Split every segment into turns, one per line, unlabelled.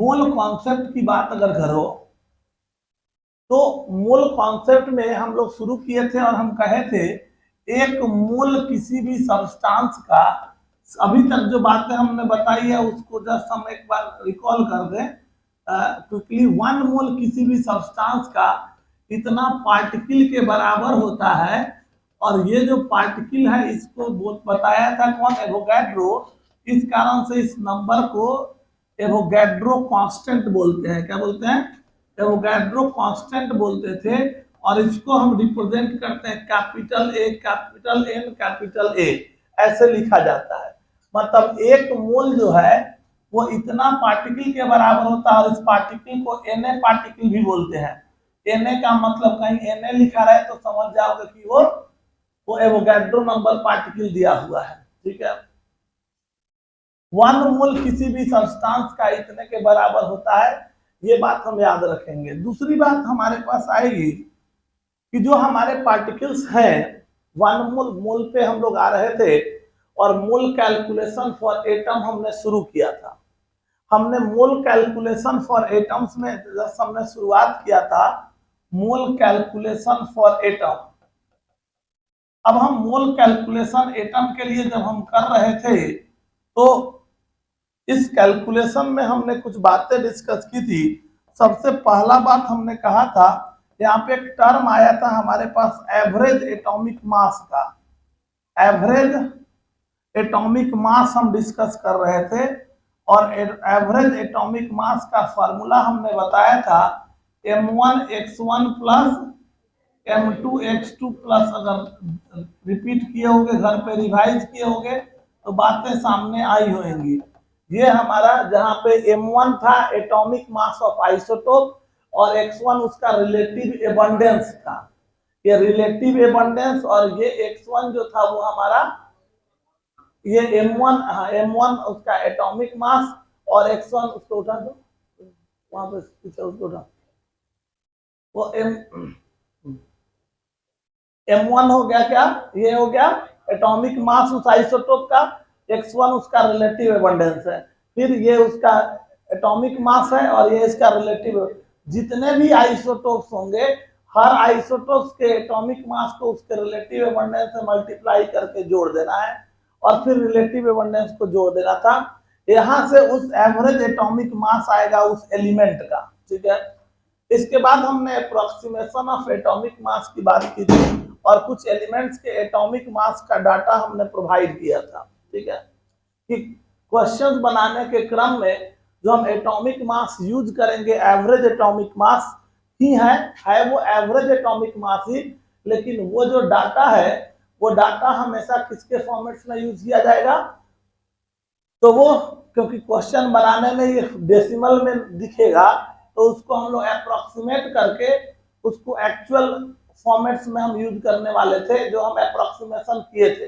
Mole concept की बात अगर करो तो मोल कॉन्सेप्ट में हम लोग शुरू किए थे और हम कहे थे एक मोल किसी भी सब्सटेंस का, अभी तक जो बातें हमने बताई है उसको जस्ट हम एक बार रिकॉल कर दें क्विकली। 1 मोल किसी भी सब्सटेंस का इतना पार्टिकल के बराबर होता है, और ये जो पार्टिकल है इसको बताया था कौन? एवोगैड्रो। इस कारण से इस नंबर को एवोगैड्रो कांस्टेंट बोलते हैं। क्या बोलते हैं? एवोगैड्रो कांस्टेंट बोलते थे। और इसको हम रिप्रेजेंट करते हैं capital A, capital N, capital A, ऐसे लिखा जाता है। मतलब एक मोल जो है वो इतना पार्टिकल के बराबर होता है, और इस पार्टिकल को Na पार्टिकल भी बोलते हैं। Na का मतलब कहीं Na लिखा रहे तो समझ जाओगे कि वो एवोगैड्रो नंबर पार्टिकल दिया हुआ है। ठीक है, 1 मोल किसी भी सब्सटेंस का इतने के बराबर होता है, ये बात हम याद रखेंगे। दूसरी बात हमारे पास आएगी कि जो हमारे पार्टिकल्स हैं 1 मोल, मोल पे हम लोग आ रहे थे और मोल कैलकुलेशन फॉर एटम हमने शुरू किया था। हमने मोल कैलकुलेशन फॉर एटम्स में जब हमने शुरुआत किया था मोल कैलकुलेशन फॉर एटम। अब हम मोल कैलकुलेशन एटम के लिए जब हम कर रहे थे तो इस कैलकुलेशन में हमने कुछ बातें डिस्कस की थी। सबसे पहला बात हमने कहा था, यहाँ पे एक टर्म आया था हमारे पास एवरेज एटॉमिक मास का। एवरेज एटॉमिक मास हम डिस्कस कर रहे थे, और एवरेज एटॉमिक मास का फॉर्मूला हमने बताया था m1x1 प्लस m2x2 प्लस। अगर रिपीट किए होंगे, घर पे रिवाइज किए होंगे तो बातें सामने आई होंगी। ये हमारा जहां पे m1 था एटॉमिक मास ऑफ आइसोटोप, और x1 उसका रिलेटिव एबंडेंस था। ये रिलेटिव एबंडेंस और ये x1 जो था वो हमारा, ये m1, m1 उसका एटॉमिक मास और x1 उसको उठा दो वहां पे पीछे, उसको उठा, वो m1 हो गया। क्या ये हो गया? एटॉमिक मास उस आइसोटोप का, x1 उसका रिलेटिव एबंडेंस है। फिर ये उसका एटॉमिक मास है और ये इसका रिलेटिव। जितने भी आइसोटोप्स होंगे हर आइसोटोप्स के एटॉमिक मास को उसके रिलेटिव एबंडेंस से मल्टीप्लाई करके जोड़ देना है, और फिर रिलेटिव एबंडेंस को जोड़ देना था। यहां से उस एवरेज एटॉमिक मास आएगा उस एलिमेंट का। ठीक है, इसके बाद हमने अप्रोक्सीमेशन ऑफ एटॉमिक मास की बात की थी, और कुछ एलिमेंट्स के एटॉमिक मास का डाटा हमने प्रोवाइड किया था। ठीक है, कि क्वेश्चंस बनाने के क्रम में जो हम एटॉमिक मास यूज करेंगे एवरेज एटॉमिक मास ही है वो एवरेज एटॉमिक मास ही, लेकिन वो जो डाटा है वो डाटा हमेशा किसके फॉर्मेट्स में यूज किया जाएगा? तो वो क्योंकि क्वेश्चन बनाने में ये डेसिमल में दिखेगा तो उसको हम लोग अप्रोक्सीमेट करके उसको एक्चुअल फॉर्मेट्स में हम यूज करने वाले थे, जो हम अप्रोक्सीमेशन किए थे।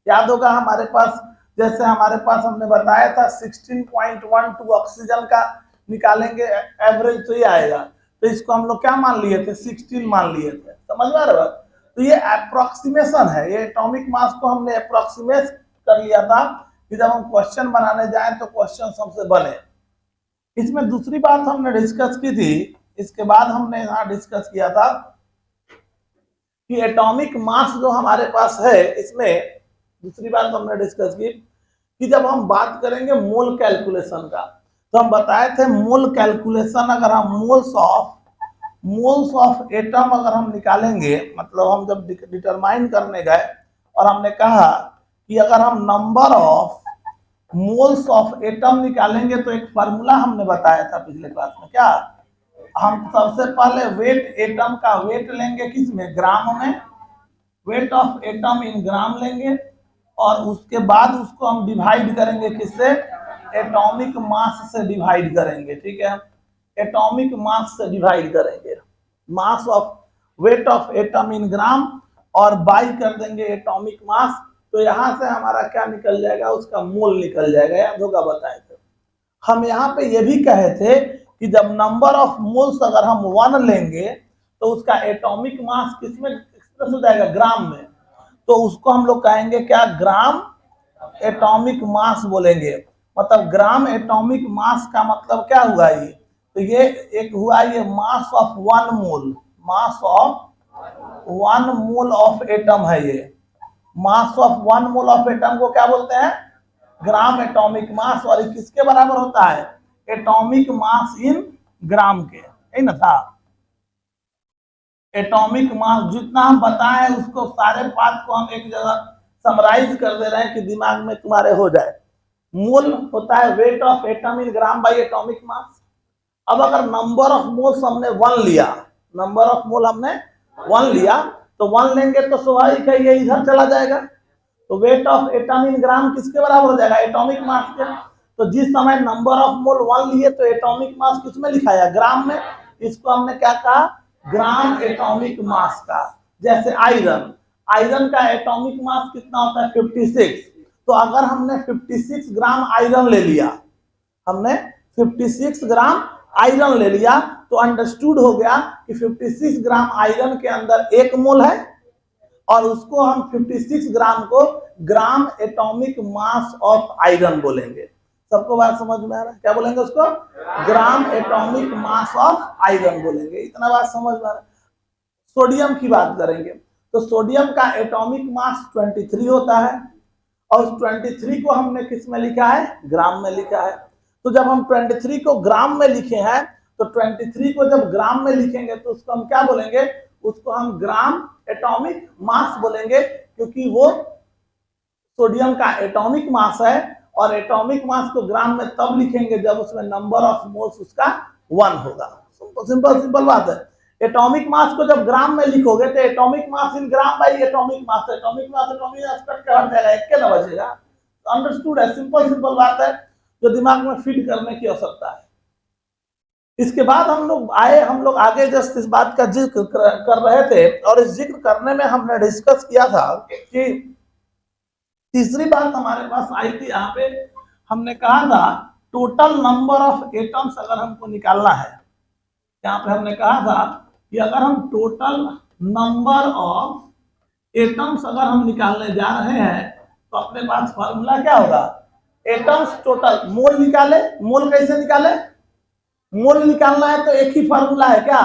याद होगा हमारे पास, जैसे हमारे पास हमने बताया था 16.12 ऑक्सीजन का निकालेंगे एवरेज तो ये आएगा, तो इसको हम लोग क्या मान लिए थे? 16 मान लिए थे। समझ में आ रहा है? तो ये अप्रोक्सीमेशन है, ये एटॉमिक मास को हमने अप्रोक्सीमेट कर लिया था कि जब हम क्वेश्चन बनाने जाएं तो क्वेश्चन हमसे बने। इसमें दूसरी बात हमने डिस्कस की थी, इसके बाद हमने यहाँ डिस्कस किया था कि एटॉमिक मास जो हमारे पास है, इसमें दूसरी बात हमने डिस्कस की कि जब हम बात करेंगे मोल कैलकुलेशन का, तो हम बताए थे मोल कैलकुलेशन अगर हम मोल्स ऑफ एटम अगर हम निकालेंगे, मतलब हम जब डिटरमाइन करने गए और हमने कहा कि अगर हम number of moles of atom निकालेंगे तो एक फार्मूला हमने बताया था पिछले क्लास में। क्या? हम सबसे पहले वेट एटम का वेट लेंगे, किसमें? ग्राम में। वेट ऑफ एटम इन ग्राम लेंगे, और उसके बाद उसको हम डिवाइड करेंगे किससे? एटॉमिक मास से डिवाइड करेंगे। ठीक है, एटॉमिक मास से डिवाइड करेंगे, mass of weight of atom in gram, और बाई कर देंगे एटॉमिक मास। तो यहां से हमारा क्या निकल जाएगा? उसका मोल निकल जाएगा। याद होगा बताए थे हम यहाँ पे ये भी कहे थे कि जब नंबर ऑफ मोल्स अगर हम 1 लेंगे तो उसका एटॉमिक मास किसमें एक्सप्रेस हो जाएगा? ग्राम में। तो उसको हम लोग कहेंगे क्या? ग्राम एटॉमिक मास बोलेंगे। मतलब ग्राम एटॉमिक मास का मतलब क्या हुआ ये, तो ये एक हुआ ये mass of one mole, mass of one mole of atom है ये, mass of one mole of atom को क्या बोलते हैं, ग्राम एटॉमिक मास। और ये किसके बराबर होता है, एटॉमिक मास इन ग्राम के, है ना था। एटॉमिक मास जितना हम बताएं उसको सारे बात को हम एक जगह समराइज कर दे रहे हैं कि दिमाग में तुम्हारे हो जाए। मोल होता है wait of atom in gram by atomic mass. अब अगर नंबर ऑफ मोल्स हमने वन लिया, नंबर ऑफ मोल हमने वन लिया, तो वन लेंगे तो स्वाभाविक है ये इधर चला जाएगा, तो वेट ऑफ एटम इन ग्राम किसके बराबर हो जाएगा, एटॉमिक मास के। तो जिस समय नंबर ऑफ मोल वन लिए तो एटॉमिक मास किसमें लिखाया, ग्राम में। इसको हमने क्या कहा, ग्राम एटॉमिक मास का। जैसे आयरन, आयरन का एटॉमिक मास कितना होता है, 56। तो अगर हमने 56 ग्राम आयरन ले लिया, हमने 56 ग्राम आयरन ले लिया, तो अंडरस्टूड हो गया कि 56 ग्राम आयरन के अंदर एक मोल है, और उसको हम 56 ग्राम को gram atomic mass of iron बोलेंगे। सबको बात समझ में आ रहा है, क्या बोलेंगे उसको, gram atomic mass of iron बोलेंगे। इतना बात समझ में आ रहा है। सोडियम की बात करेंगे तो सोडियम का एटॉमिक मास 23 होता है, और उस 23 को हमने किस में लिखा है, ग्राम में लिखा है। तो जब हम 23 को ग्राम में लिखे हैं, तो 23 को जब ग्राम में लिखेंगे तो उसको हम क्या बोलेंगे, उसको हम ग्राम एटॉमिक मास बोलेंगे, क्योंकि वो सोडियम का एटॉमिक मास है। और एटॉमिक मास को ग्राम में तब लिखेंगे जब उसमें नंबर ऑफ मोल्स उसका वन होगा। सिंपल सिंपल बात है। एटॉमिक मास को जब ग्राम में लिखोगे तो atomic mass in gram by atomic mass, atomic mass atomic mass cut के हट जाएगा, एक के ना बचेगा। अंडरस्टूड है, सिंपल सिंपल बात है जो दिमाग में फिट करने की आवश्यकता है। इसके बाद हम लोग आगे जस्ट इस बात का जिक्र कर रहे थे, और इस जिक्र करने में हमने डिस्कस किया था कि तीसरी बात हमारे पास आई थी, यहाँ पे हमने कहा था टोटल नंबर ऑफ एटम्स अगर हमको निकालना है, यहाँ पे हमने कहा था कि अगर हम टोटल नंबर ऑफ एटम्स अगर हम निकालने जा रहे हैं तो अपने पास फॉर्मूला क्या होगा, एटम्स टोटल मोल निकाले। मोल कैसे निकाले, मोल निकालना है तो एक ही फॉर्मूला है, क्या,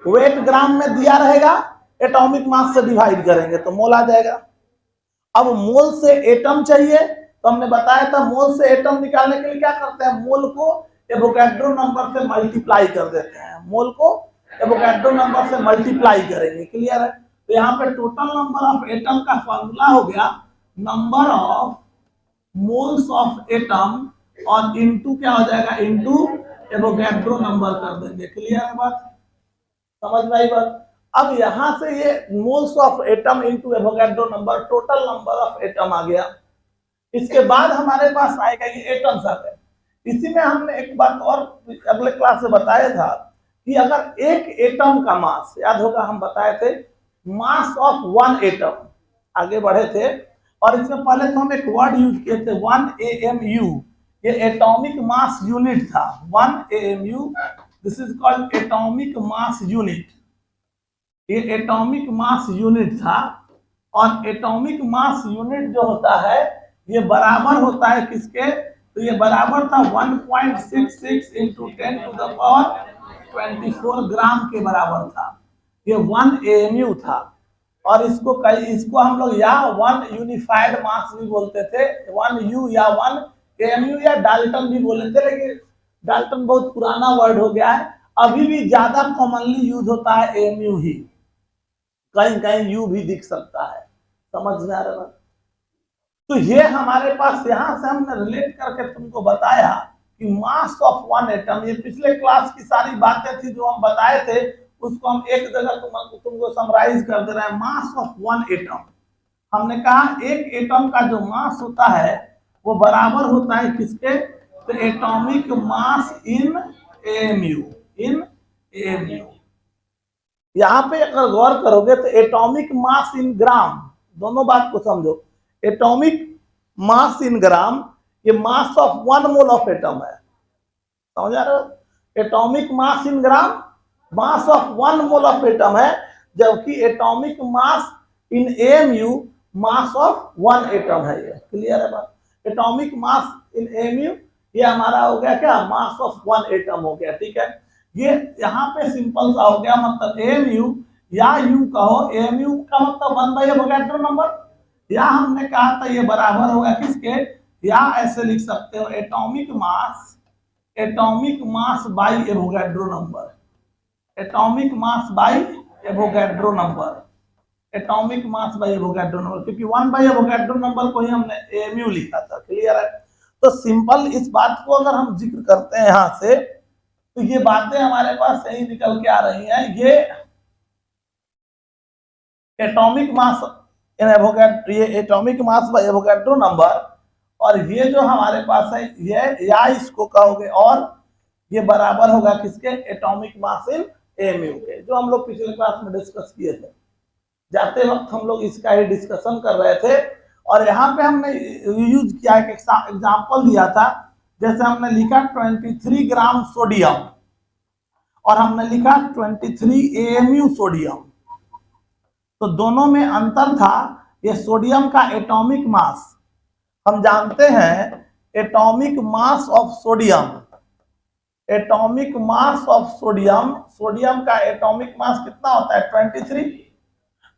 वेट ग्राम में दिया रहेगा, एटॉमिक मास से डिवाइड करेंगे तो मोल आ जाएगा। अब मोल से एटम चाहिए, तो हमने बताया था मोल से एटम निकालने के लिए क्या करते हैं, मोल को एवोगाड्रो नंबर से मल्टीप्लाई कर देते हैं, मोल को एवोगाड्रो नंबर से मल्टीप्लाई करेंगे। क्लियर है। तो यहाँ पे टोटल नंबर ऑफ एटम का फॉर्मूला हो गया number of moles of atom, और इनटू क्या हो जाएगा, इनटू एवोगाड्रो नंबर कर देंगे। क्लियर है बात, समझ में आई बात। अब यहां से ये moles of atom into Avogadro number, total number of atom आ गया। इसके बाद हमारे पास आएगा ये एटम्स आ गए। इसी में हमने एक बात और अगले क्लास में बताया था कि अगर एक एटम का मास, याद होगा हम बताए थे मास ऑफ वन एटम, आगे बढ़े थे, और इससे पहले तो हम एक वर्ड यूज किए थे 1 AMU, ये एटॉमिक मास यूनिट था। 1 AMU, this is called atomic mass unit. ये एटॉमिक मास यूनिट था, और एटॉमिक मास यूनिट जो होता है ये बराबर होता है किसके, तो ये बराबर था 1.66 इंटू 10 टू द पावर 24 ग्राम के बराबर था। ये 1 AMU था, और इसको हम लोग या 1 यूनिफाइड मास भी बोलते थे, 1U या 1 AMU या डाल्टन भी बोले थे, लेकिन डाल्टन बहुत पुराना वर्ड हो गया है। अभी भी ज्यादा कॉमनली यूज होता है AMU ही, कहीं कहीं यू भी दिख सकता है। समझ में आ रहा है। तो ये हमारे पास यहां से हमने रिलेट करके तुमको बताया कि मास ऑफ वन एटम, ये पिछले क्लास की सारी बातें थी जो हम बताए थे, उसको हम एक जगह तुमको समराइज कर दे रहे हैं। मास ऑफ वन एटम, हमने कहा एक एटम का जो मास होता है वो बराबर होता है किसके, तो एटॉमिक मास इन AMU, इन AMU। यहाँ पे अगर गौर करोगे तो एटॉमिक मास इन ग्राम, दोनों बात को समझो। एटॉमिक मास इन ग्राम, ये mass of one mole of atom है, समझ आ रहे हो। Atomic mass in gram mass of one mole of atom है, जबकि atomic mass in AMU mass of one atom है। ये क्लियर है बात। एटॉमिक मास इन एमयू, ये हमारा हो गया क्या, मास ऑफ वन एटम हो गया, ठीक है। ये यहाँ पे सिंपल सा हो गया, मतलब एमयू या यू कहो, एमयू का मतलब 1/एवोगैड्रो नंबर, या हमने कहा था ये बराबर होगा किसके, या ऐसे लिख सकते हो atomic mass by Avogadro number, atomic mass by Avogadro number, atomic mass by Avogadro number, क्योंकि 1/एवोगैड्रो नंबर को ही हमने एमयू लिखा था, क्लियर है। तो सिंपल इस बात को अगर हम जिक्र करते हैं यहां से, तो ये बातें हमारे पास सही निकल के आ रही हैं। ये एटॉमिक मास इन एवोगैड्रो, ये atomic mass by Avogadro number, और ये जो हमारे पास है ये, या इसको कहोगे, और ये बराबर होगा किसके, एटॉमिक मास इन एमयू के, जो हम लोग पिछले क्लास में डिस्कस किए थे। जाते वक्त हम लोग इसका ही डिस्कशन कर रहे थे, और यहाँ पे हमने यूज किया एक एग्जांपल दिया था, जैसे हमने लिखा 23 ग्राम सोडियम और हमने लिखा 23 एएमयू सोडियम, तो दोनों में अंतर था। ये सोडियम का एटॉमिक मास हम जानते हैं, atomic mass of sodium, atomic mass of sodium, sodium का एटॉमिक मास कितना होता है 23,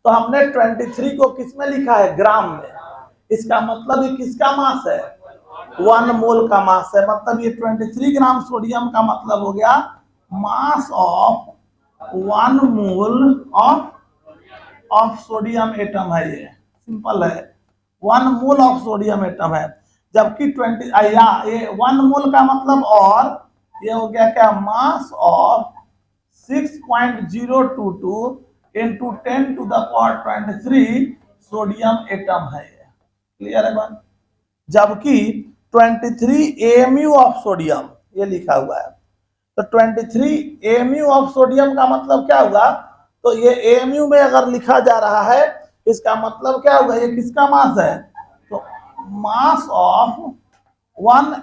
तो हमने 23 को किस में लिखा है, ग्राम में, इसका मतलब ये किसका मास है, 1 मोल का मास है, मतलब ये 23 ग्राम सोडियम का मतलब हो गया mass of 1 mole of sodium atom है, ये सिंपल है, 1 मोल ऑफ सोडियम एटम है, जबकि 1 मोल का मतलब, और ये हो गया क्या, mass of 6.022 into 10⁻23 sodium atom है, ये क्लियर है बात। जबकि 23 एमयू ऑफ सोडियम ये लिखा हुआ है, तो 23 एमयू ऑफ सोडियम का मतलब क्या हुआ, तो ये एमयू में अगर लिखा जा रहा है, इसका मतलब क्या होगा, ये किसका मास है, तो मास ऑफ 1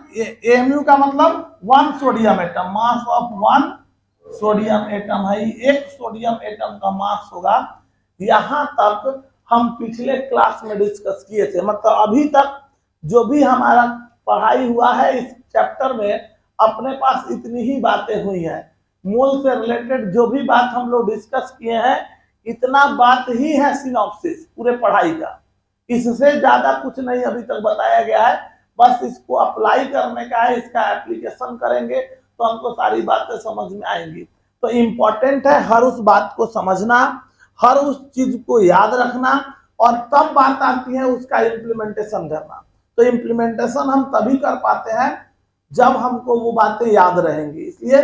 एमयू का मतलब 1 sodium atom, mass of 1 sodium atom है, एक सोडियम एटम का मास होगा। यहां तक हम पिछले क्लास में डिस्कस किए थे, मतलब अभी तक जो भी हमारा पढ़ाई हुआ है इस चैप्टर में, अपने पास इतनी ही बातें हुई हैं, मोल से रिलेटेड जो भी बात हम लोग डिस्कस किए हैं, इतना बात ही है सिनॉप्सिस पूरे पढ़ाई का, इससे ज्यादा कुछ नहीं अभी तक बताया गया है, बस इसको अप्लाई करने का है, इसका एप्लीकेशन करेंगे तो हमको सारी बातें समझ में आएंगी। तो इम्पोर्टेंट है हर उस बात को समझना, हर उस चीज को याद रखना, और तब बात आती है उसका इम्प्लीमेंटेशन करना। तो इम्प्लीमेंटेशन हम तभी कर पाते हैं जब हमको वो बातें याद रहेंगी, इसलिए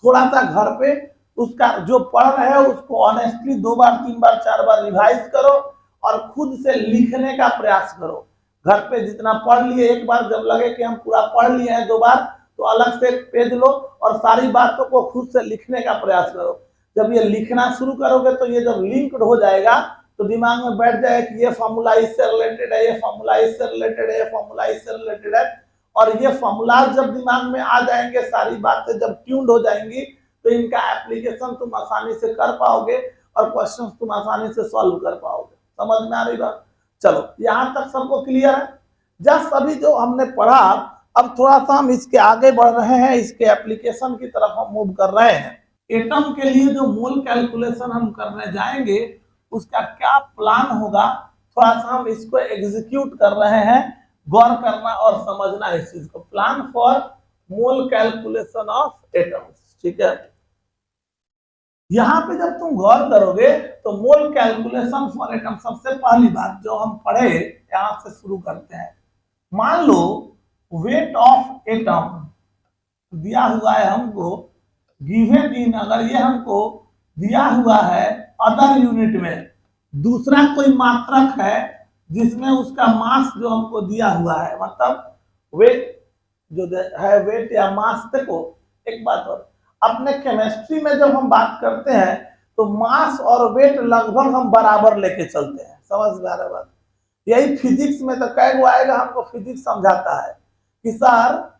थोड़ा सा घर पे उसका जो पढ़ रहे हैं उसको ऑनेस्टली 2 बार 3 बार 4 बार रिवाइज करो, और खुद से लिखने का प्रयास करो। घर पे जितना पढ़ लिए, एक बार जब लगे कि हम पूरा पढ़ लिए हैं 2 बार, तो अलग से एक पेज लो और सारी बातों को खुद से लिखने का प्रयास करो। जब ये लिखना शुरू करोगे तो ये जब लिंक्ड हो जाएगा तो दिमाग में बैठ जाएगा कि ये फॉर्मूला इससे रिलेटेड है, ये फॉर्मूला इससे रिलेटेड है, ये फॉर्मूला इससे रिलेटेड है, और ये फॉर्मूला जब दिमाग में आ जाएंगे, सारी बातें जब ट्यून्ड हो जाएंगी, तो इनका एप्लीकेशन तुम आसानी से कर पाओगे और क्वेश्चंस तुम आसानी से सॉल्व कर पाओगे। समझ में आ रही बात? चलो यहां तक सबको क्लियर है। जस्ट अभी जो हमने पढ़ा, अब थोड़ा सा हम इसके आगे बढ़ रहे हैं, इसके एप्लीकेशन की तरफ हम मूव कर रहे हैं। एटम के लिए जो मोल कैलकुलेशन हम करने जाएंगे उसका क्या प्लान होगा, थोड़ा सा हम इसको एग्जीक्यूट कर रहे हैं, गौर करना और समझना इस चीज को। Plan for mole calculation of atoms, ठीक है। यहां पे जब तुम गौर करोगे तो मोल कैलकुलेशन फॉर एटम, सबसे पहली बात जो हम पढ़े यहां से शुरू करते हैं। मान लो वेट ऑफ एटम दिया हुआ है हमको, गिवन इन, अगर ये हमको दिया हुआ है अदर यूनिट में, दूसरा कोई मात्रक है जिसमें उसका मास जो हमको दिया हुआ है, मतलब वेट जो है, वेट या मास। देखो एक बात और, अपने केमिस्ट्री में जब हम बात करते हैं तो मास और वेट लगभग हम बराबर लेके चलते हैं, समझ में आ रहा है बात। यही फिजिक्स में तो कई गो आएगा, हमको फिजिक्स समझाता है कि सर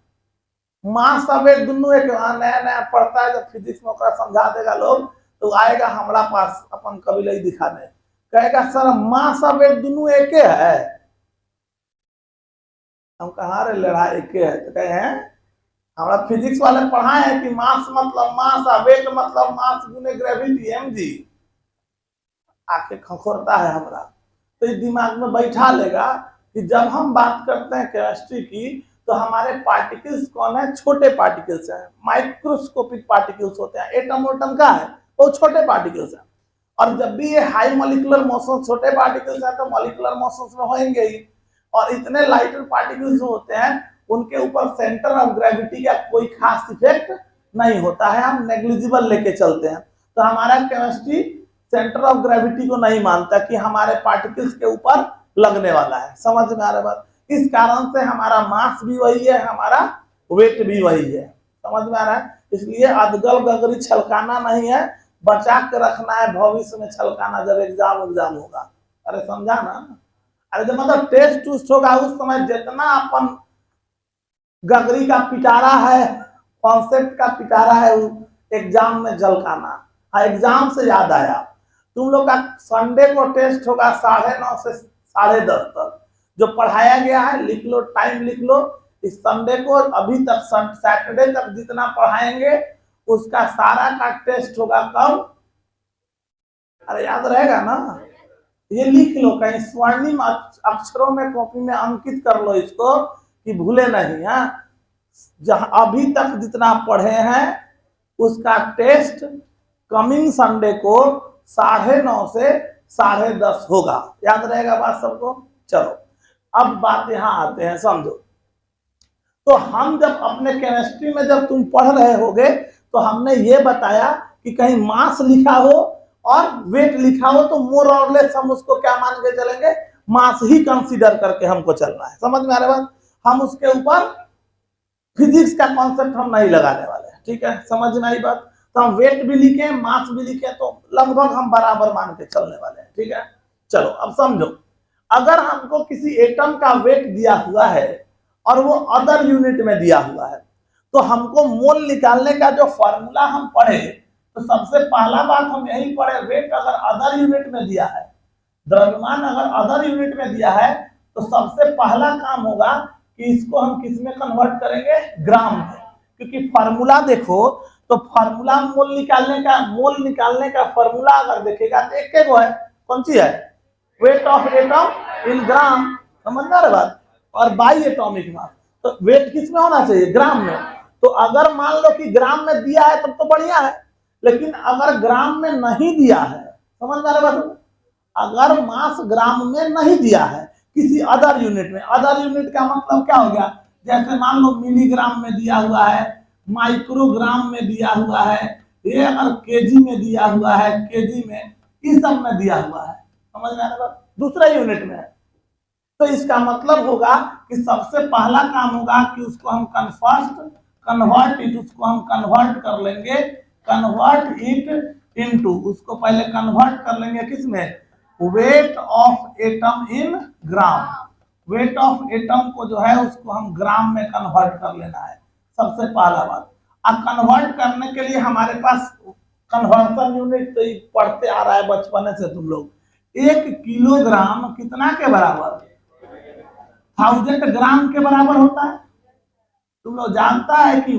मास और वेट दोनों एक, नया नया पढ़ता है जब फिजिक्स में समझा देगा लोग, तो आएगा हमारा पास अपन कभी नहीं दिखाने, कहेगा सर मास और वेट दोनों एक है, हम कहा रे लड़ाई के है तो कहे हैं हमारा फिजिक्स वाले पढ़ाए हैं कि मास मतलब मास और वेट मतलब मास गुने ग्रेविटी एम जी आके खखोरता है हमारा। तो इस दिमाग में बैठा लेगा कि जब हम बात करते हैं केमिस्ट्री की तो हमारे पार्टिकल्स कौन है, छोटे पार्टिकल्स हैं, माइक्रोस्कोपिक पार्टिकल्स होते हैं। एटम ओटम का है वो छोटे पार्टिकल्स हैं, और जब भी ये हाई मॉलिक्यूलर मोशन छोटे पार्टिकल्स हैं तो मॉलिक्यूलर मोशंस में होंगे ही, और इतने लाइटर पार्टिकल्स जो होते हैं उनके ऊपर सेंटर ऑफ ग्रेविटी का कोई खास इफेक्ट नहीं होता है, हम नेग्लिजिबल लेके चलते हैं। तो हमारा केमिस्ट्री सेंटर ऑफ ग्रेविटी को नहीं मानता कि हमारे पार्टिकल्स के ऊपर लगने वाला है। समझ में आ रहा बात? इस कारण से हमारा मास भी वही है, हमारा वेट भी वही है। समझ में आ रहा है? इसलिए अदगल गगरी छलकाना नहीं है, बचा के रखना है भविष्य में छलकाना जब एग्जाम होगा। अरे समझा ना? अरे जब मतलब टेस्ट टूस्ट होगा उस समय जितना अपन गगरी का पिटारा है, कॉन्सेप्ट का पिटारा है, एग्जाम में झलकाना। हाँ, एग्जाम से याद आया, तुम लोग का संडे को टेस्ट होगा 9:30 से 10:30 तक। जो पढ़ाया गया है लिख लो, टाइम लिख लो। इस संडे को अभी तक सैटरडे तक जितना पढ़ाएंगे उसका सारा का टेस्ट होगा कब? अरे याद रहेगा ना? ये लिख लो कहीं स्वर्णिम अक्षरों में कॉपी में अंकित कर लो इसको कि भूले नहीं। है जहां अभी तक जितना पढ़े हैं उसका टेस्ट कमिंग संडे को 9:30 से 10:30 होगा। याद रहेगा बात सबको? चलो अब बात यहां आते हैं, समझो। तो हम जब अपने केमिस्ट्री में जब तुम पढ़ रहे होगे तो हमने ये बताया कि कहीं मास लिखा हो और वेट लिखा हो तो मोर और लेस हम उसको क्या मान के चलेंगे? मास ही कंसीडर करके हमको चलना है। समझ में आ रहा है बात? हम उसके ऊपर फिजिक्स का कॉन्सेप्ट हम नहीं लगाने वाले हैं। ठीक है, समझ में आई बात? तो हम वेट भी लिखे मास भी लिखे तो लगभग हम बराबर मान के चलने वाले हैं। ठीक है, चलो अब समझो, अगर हमको किसी एटम का वेट दिया हुआ है और वो अदर यूनिट में दिया हुआ है तो हमको मोल निकालने का जो फॉर्मूला हम पढ़े तो सबसे पहला बात हम यही पढ़े, वेट अगर अदर यूनिट में दिया है, द्रव्यमान अगर अदर यूनिट में दिया है तो सबसे पहला काम होगा कि इसको हम किस में कन्वर्ट करेंगे? ग्राम में। क्योंकि फार्मूला देखो तो फार्मूला मोल निकालने का फार्मूला अगर देखेगा तो एक को है, कौन सी है? वेट ऑफ एटम इन ग्राम। समझना रहे बात? और बाई एटॉमिक मास। तो वेट किस में होना चाहिए? ग्राम में। तो अगर मान लो कि ग्राम में दिया है तब तो बढ़िया है, लेकिन अगर ग्राम में नहीं दिया है, समझ में आ रहा बात? अगर मास ग्राम में नहीं दिया है किसी अदर यूनिट में, अदर यूनिट का मतलब क्या हो गया? जैसे मान लो मिलीग्राम में दिया हुआ है, माइक्रोग्राम में दिया हुआ है, ये अगर केजी में दिया हुआ है, केजी में, इस सब में दिया हुआ है। समझ में आ रहा है? दूसरा यूनिट में है तो इसका मतलब होगा कि सबसे पहला काम होगा कि उसको हम उसको हम कन्वर्ट कर लेंगे, कन्वर्ट इट इनटू, उसको पहले कन्वर्ट कर लेंगे किसमें? Wait of atom in gram. Wait of atom को जो है उसको हम ग्राम में कन्वर्ट कर लेना है, सबसे पहला बात। अब कन्वर्ट करने के लिए हमारे पास कन्वर्सन यूनिट तो पढ़ते आ रहा है बचपन से तुम लोग। 1 किलोग्राम कितना के बराबर? 1000 ग्राम के बराबर होता है। तुम लोग जानता है कि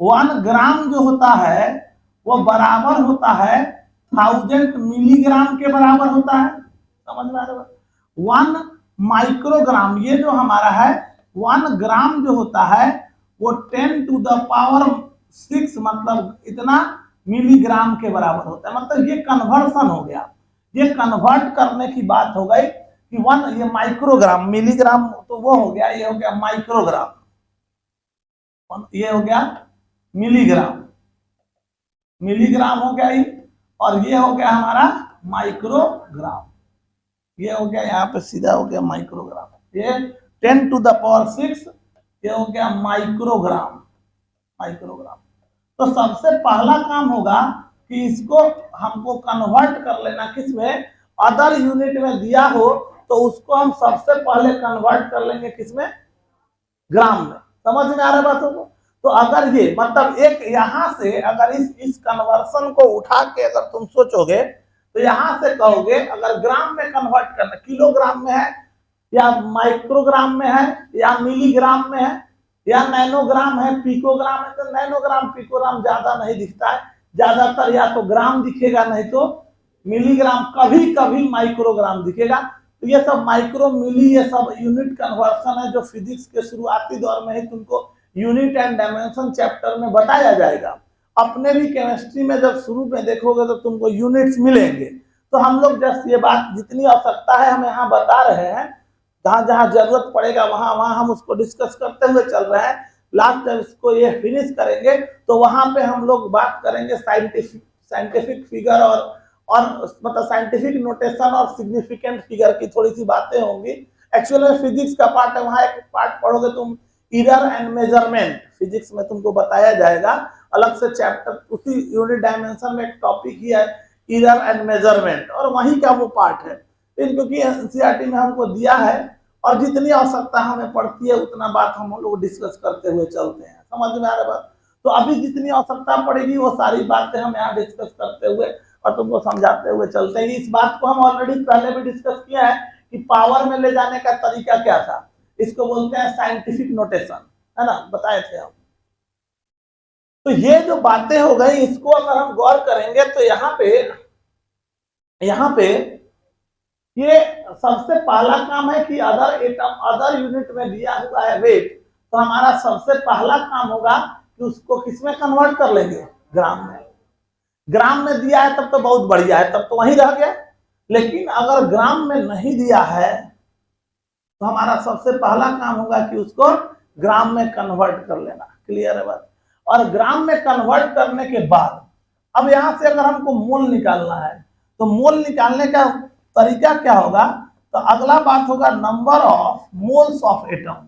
1 ग्राम जो होता है वो बराबर होता है 1000 मिलीग्राम के बराबर होता है। समझ में आ रहा है? 1 माइक्रोग्राम, ये जो हमारा है 1 ग्राम जो होता है वो 10⁻⁶ मतलब इतना मिलीग्राम के बराबर होता है। मतलब ये कन्वर्सन हो गया, ये कन्वर्ट करने की बात हो गई कि 1 ये माइक्रोग्राम, मिलीग्राम तो वो हो गया, ये हो गया माइक्रोग्राम, ये हो गया मिलीग्राम, मिलीग्राम हो गया ये, और ये हो गया हमारा माइक्रोग्राम, ये हो गया यहाँ पे सीधा हो गया माइक्रोग्राम। ये 10⁶ ये हो गया माइक्रोग्राम, माइक्रोग्राम। तो सबसे पहला काम होगा कि इसको हमको कन्वर्ट कर लेना किसमें? अदर यूनिट में दिया हो तो उसको हम सबसे पहले कन्वर्ट कर लेंगे किसमें? ग्राम में। समझ में आ रहा है बातों को? तो अगर ये मतलब एक यहां से अगर इस कन्वर्सन को उठा के अगर तुम सोचोगे तो यहां से कहोगे अगर ग्राम में कन्वर्ट करना, किलोग्राम में है या माइक्रोग्राम में है, या मिलीग्राम में है, या नैनोग्राम है, पिकोग्राम है। तो नैनोग्राम पिकोग्राम ज्यादा नहीं दिखता है, ज्यादातर या तो ग्राम दिखेगा नहीं तो मिलीग्राम, कभी कभी माइक्रोग्राम दिखेगा। तो ये सब माइक्रो मिली ये सब यूनिट कन्वर्सन है जो फिजिक्स के शुरुआती दौर में ही तुमको यूनिट एंड डायमेंशन चैप्टर में बताया जाएगा। अपने भी केमिस्ट्री में जब शुरू में देखोगे तो तुमको यूनिट्स मिलेंगे। तो हम लोग जस्ट ये बात जितनी आवश्यकता है हम यहाँ बता रहे हैं, जहां जहां जरूरत पड़ेगा वहां वहां हम उसको डिस्कस करते हुए चल रहे हैं। लास्ट जब इसको ये फिनिश करेंगे तो वहां पे हम लोग बात करेंगे साइंटिफिक फिगर और मतलब साइंटिफिक नोटेशन और सिग्निफिकेंट फिगर की थोड़ी सी बातें होंगी। एक्चुअल में फिजिक्स का पार्ट है, वहां एक पार्ट पढ़ोगे तुम एरर एंड मेजरमेंट, फिजिक्स में तुमको बताया जाएगा अलग से चैप्टर, उसी यूनिट डायमेंशन में एक टॉपिक ही है एरर एंड मेजरमेंट, और वहीं का वो पार्ट है। क्योंकि एनसीईआरटी में हमको दिया है और जितनी आवश्यकता हमें पड़ती है उतना बात हम लोग डिस्कस करते हुए चलते हैं। समझ में आ रहा बात? तो अभी जितनी आवश्यकता पड़ेगी वो सारी बातें हम यहाँ डिस्कस करते हुए और तुमको समझाते हुए चलते हैं। इस बात को हम ऑलरेडी पहले भी डिस्कस किया है कि पावर में ले जाने का तरीका क्या था, इसको बोलते हैं साइंटिफिक नोटेशन, है ना, बताए थे हम। तो ये जो बातें हो गई इसको अगर हम गौर करेंगे तो यहाँ पे ये सबसे पहला काम है कि अदर एटम अदर यूनिट में दिया हुआ है वेट, तो हमारा सबसे पहला काम होगा कि उसको किसमें कन्वर्ट कर लेंगे, ग्राम में। ग्राम में दिया है तब तो बहुत बढ़िया है, तब तो वहीं रह गया। लेकिन अगर ग्राम में नहीं दिया है तो हमारा सबसे पहला काम होगा कि उसको ग्राम में कन्वर्ट कर लेना। क्लियर है बात? और ग्राम में कन्वर्ट करने के बाद अब यहां से अगर हमको मोल निकालना है तो मोल निकालने का तरीका क्या होगा, तो अगला बात होगा number of moles of atom.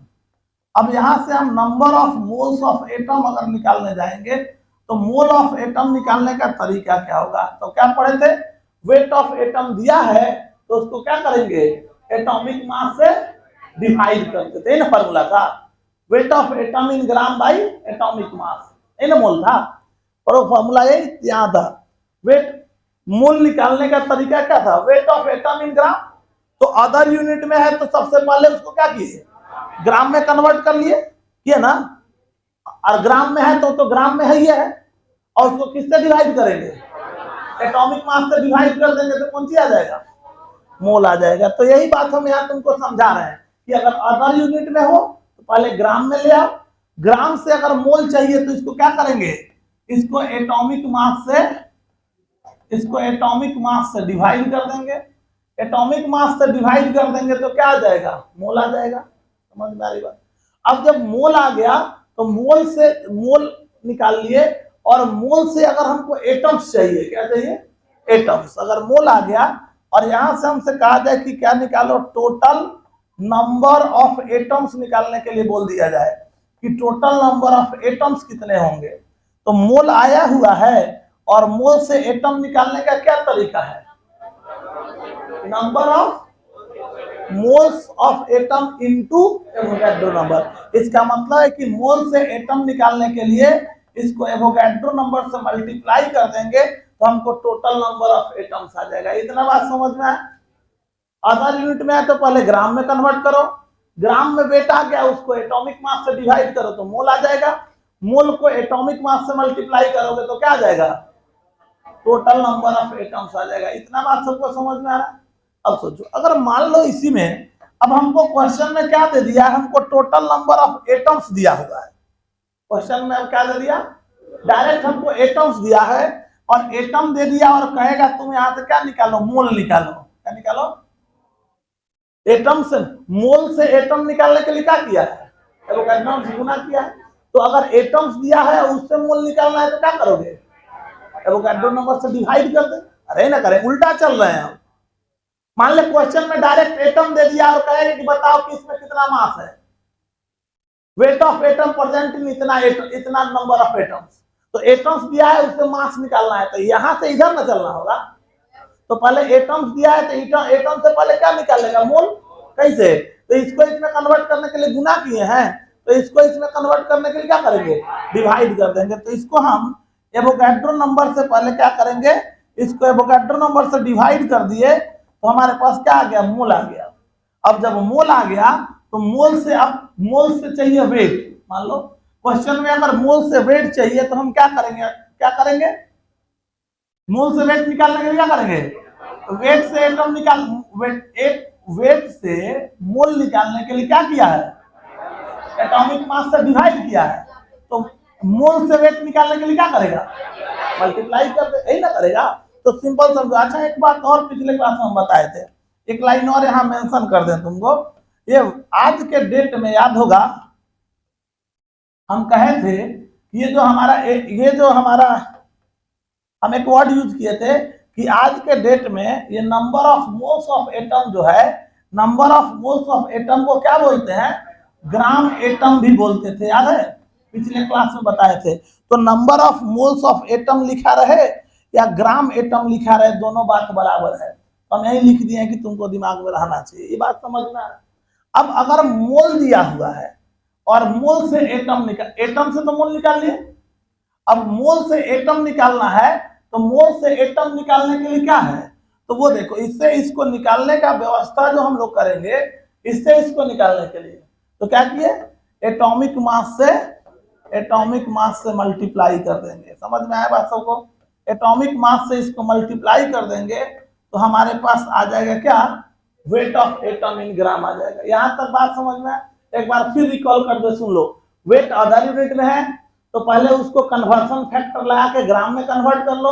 अब यहां से हम number of moles of atom अगर निकालने जाएंगे तो मोल ऑफ एटम निकालने का तरीका क्या होगा, तो क्या पढ़े थे, वेट ऑफ एटम दिया है तो उसको क्या करेंगे, एटॉमिक मास से डिवाइड करते थे ना, फॉर्मूला था wait of atom in gram by atomic mass, है ना मोल था, और वो फॉर्मूला यही यहाँ था। वेट मोल निकालने का तरीका क्या था, वेट ऑफ एटम इन ग्राम। तो अदर यूनिट में है तो सबसे पहले उसको क्या किए, ग्राम में कन्वर्ट कर लिए, किए ना, और ग्राम में है तो ग्राम में है ये है, और उसको किससे डिवाइड करेंगे, एटॉमिक मास से डिवाइड कर देंगे तो कौन सी आ जाएगा, मोल आ जाएगा। तो यही बात हम यहाँ तुमको समझा रहे हैं कि अगर अदर यूनिट में हो तो पहले ग्राम में ले आओ, ग्राम से अगर मोल चाहिए तो इसको क्या करेंगे, इसको एटॉमिक मास से डिवाइड कर देंगे, एटॉमिक मास से डिवाइड कर देंगे तो क्या आ जाएगा, मोल आ जाएगा। समझ में आ रही बात? अब जब मोल आ गया तो मोल से मोल निकाल लिए, और मोल से अगर हमको एटम्स चाहिए, क्या चाहिए, एटम्स। अगर मोल आ गया और यहां से हमसे कहा जाए कि क्या निकालो, टोटल नंबर ऑफ एटम्स निकालने के लिए बोल दिया जाए कि टोटल नंबर ऑफ एटम्स कितने होंगे, तो मोल आया हुआ है और मोल से एटम निकालने का क्या तरीका है, number of moles of atom into Avogadro number. इसका मतलब है कि मोल से एटम निकालने के लिए इसको एवोगैड्रो नंबर से मल्टीप्लाई कर देंगे तो हमको टोटल नंबर ऑफ एटम्स आ जाएगा। इतना बात समझ में है? अदर यूनिट में है तो पहले ग्राम में कन्वर्ट करो, ग्राम में वेट आ गया उसको एटॉमिक मास से डिवाइड करो तो मोल आ जाएगा, मोल को एटॉमिक मास से मल्टीप्लाई करोगे तो क्या आ जाएगा, टोटल नंबर ऑफ एटम्स आ जाएगा। इतना बात सबको समझ में आ रहा है? अब सोचो अगर मान लो इसी में अब हमको क्वेश्चन में क्या दे दिया है, हमको टोटल नंबर ऑफ एटम्स दिया हुआ है क्वेश्चन में, अब क्या दे दिया, डायरेक्ट हमको एटम्स दिया है और एटम दे दिया और कहेगा तुम यहां से क्या निकालो, मोल निकालो। क्या निकालो, एटम से मोल से एटम निकालने के लिए क्या किया है, एवोगैड्रो से गुना किया है। तो अगर एटम्स दिया है उससे मोल निकालना है तो क्या करोगे, एवोगैड्रो नंबर से डिवाइड कर दे। अरे ना करें, उल्टा चल रहे हैं हम। मान ले क्वेश्चन में डायरेक्ट एटम दे दिया और कहेगा कि बताओ कि इसमें कितना मास है, wait of atom present in इतना नंबर ऑफ एटम्स, तो एटम्स दिया है उससे मास निकालना है, तो यहां से इधर ना चलना होगा। तो पहले एटम्स दिया है तो एटम से पहले क्या निकालेगा, मोल। कैसे, तो इसको इसमें कन्वर्ट करने के लिए गुना किए हैं, तो इसको इसमें कन्वर्ट करने के लिए क्या करेंगे, डिवाइड कर देंगे। तो इसको हम एवोगैड्रो नंबर से पहले क्या करेंगे, इसको एवोगैड्रो नंबर से डिवाइड कर दिए तो हमारे पास क्या आ गया, मोल आ गया। अब जब मोल आ गया तो मोल से अब मोल से चाहिए वेट। मान लो क्वेश्चन में अगर मोल से वेट चाहिए तो हम क्या करेंगे, मोल से वेट निकालने के लिए क्या करेंगे, वेट से एटम निकाल वेट से मोल निकालने के लिए क्या किया है, एटॉमिक मास से डिवाइड किया है। तो मोल से वेट निकालने के लिए क्या करेगा, मल्टीप्लाई कर दे, यही ना करेगा। तो सिंपल समझो। अच्छा एक बात और पिछले क्लास में हम बताए थे, एक लाइन और यहाँ मेंशन कर दें तुमको। ये आज के डेट में याद होगा हम कहे थे ये जो हमारा हम एक वर्ड यूज किए थे कि आज के डेट में ये number of moles of atom जो है, number of moles of atom को क्या बोलते हैं, ग्राम एटम भी बोलते थे, याद है पिछले क्लास में बताए थे। तो number of moles of atom लिखा रहे या ग्राम एटम लिखा रहे, दोनों बात बराबर है। तो हम यही लिख दिए कि तुमको दिमाग में रहना चाहिए, ये बात समझना है। अब अगर मोल दिया हुआ है और मोल से एटम से तो मोल निकाल लिए, अब मोल से एटम निकालना है तो मोल से एटम निकालने के लिए क्या है, तो वो देखो इससे इसको निकालने का व्यवस्था जो हम लोग करेंगे, इससे इसको निकालने के लिए तो क्या किए, एटॉमिक मास से मल्टीप्लाई कर देंगे। समझ में आया बात सबको, एटॉमिक मास से इसको मल्टीप्लाई कर देंगे तो हमारे पास आ जाएगा क्या, वेट ऑफ एटम इन ग्राम आ जाएगा। यहां तक बात समझ में आया। एक बार फिर रिकॉल कर दे, सुन लो। वेट अदर यूनिट में है तो पहले उसको कन्वर्सन फैक्टर लगा के ग्राम में कन्वर्ट कर लो,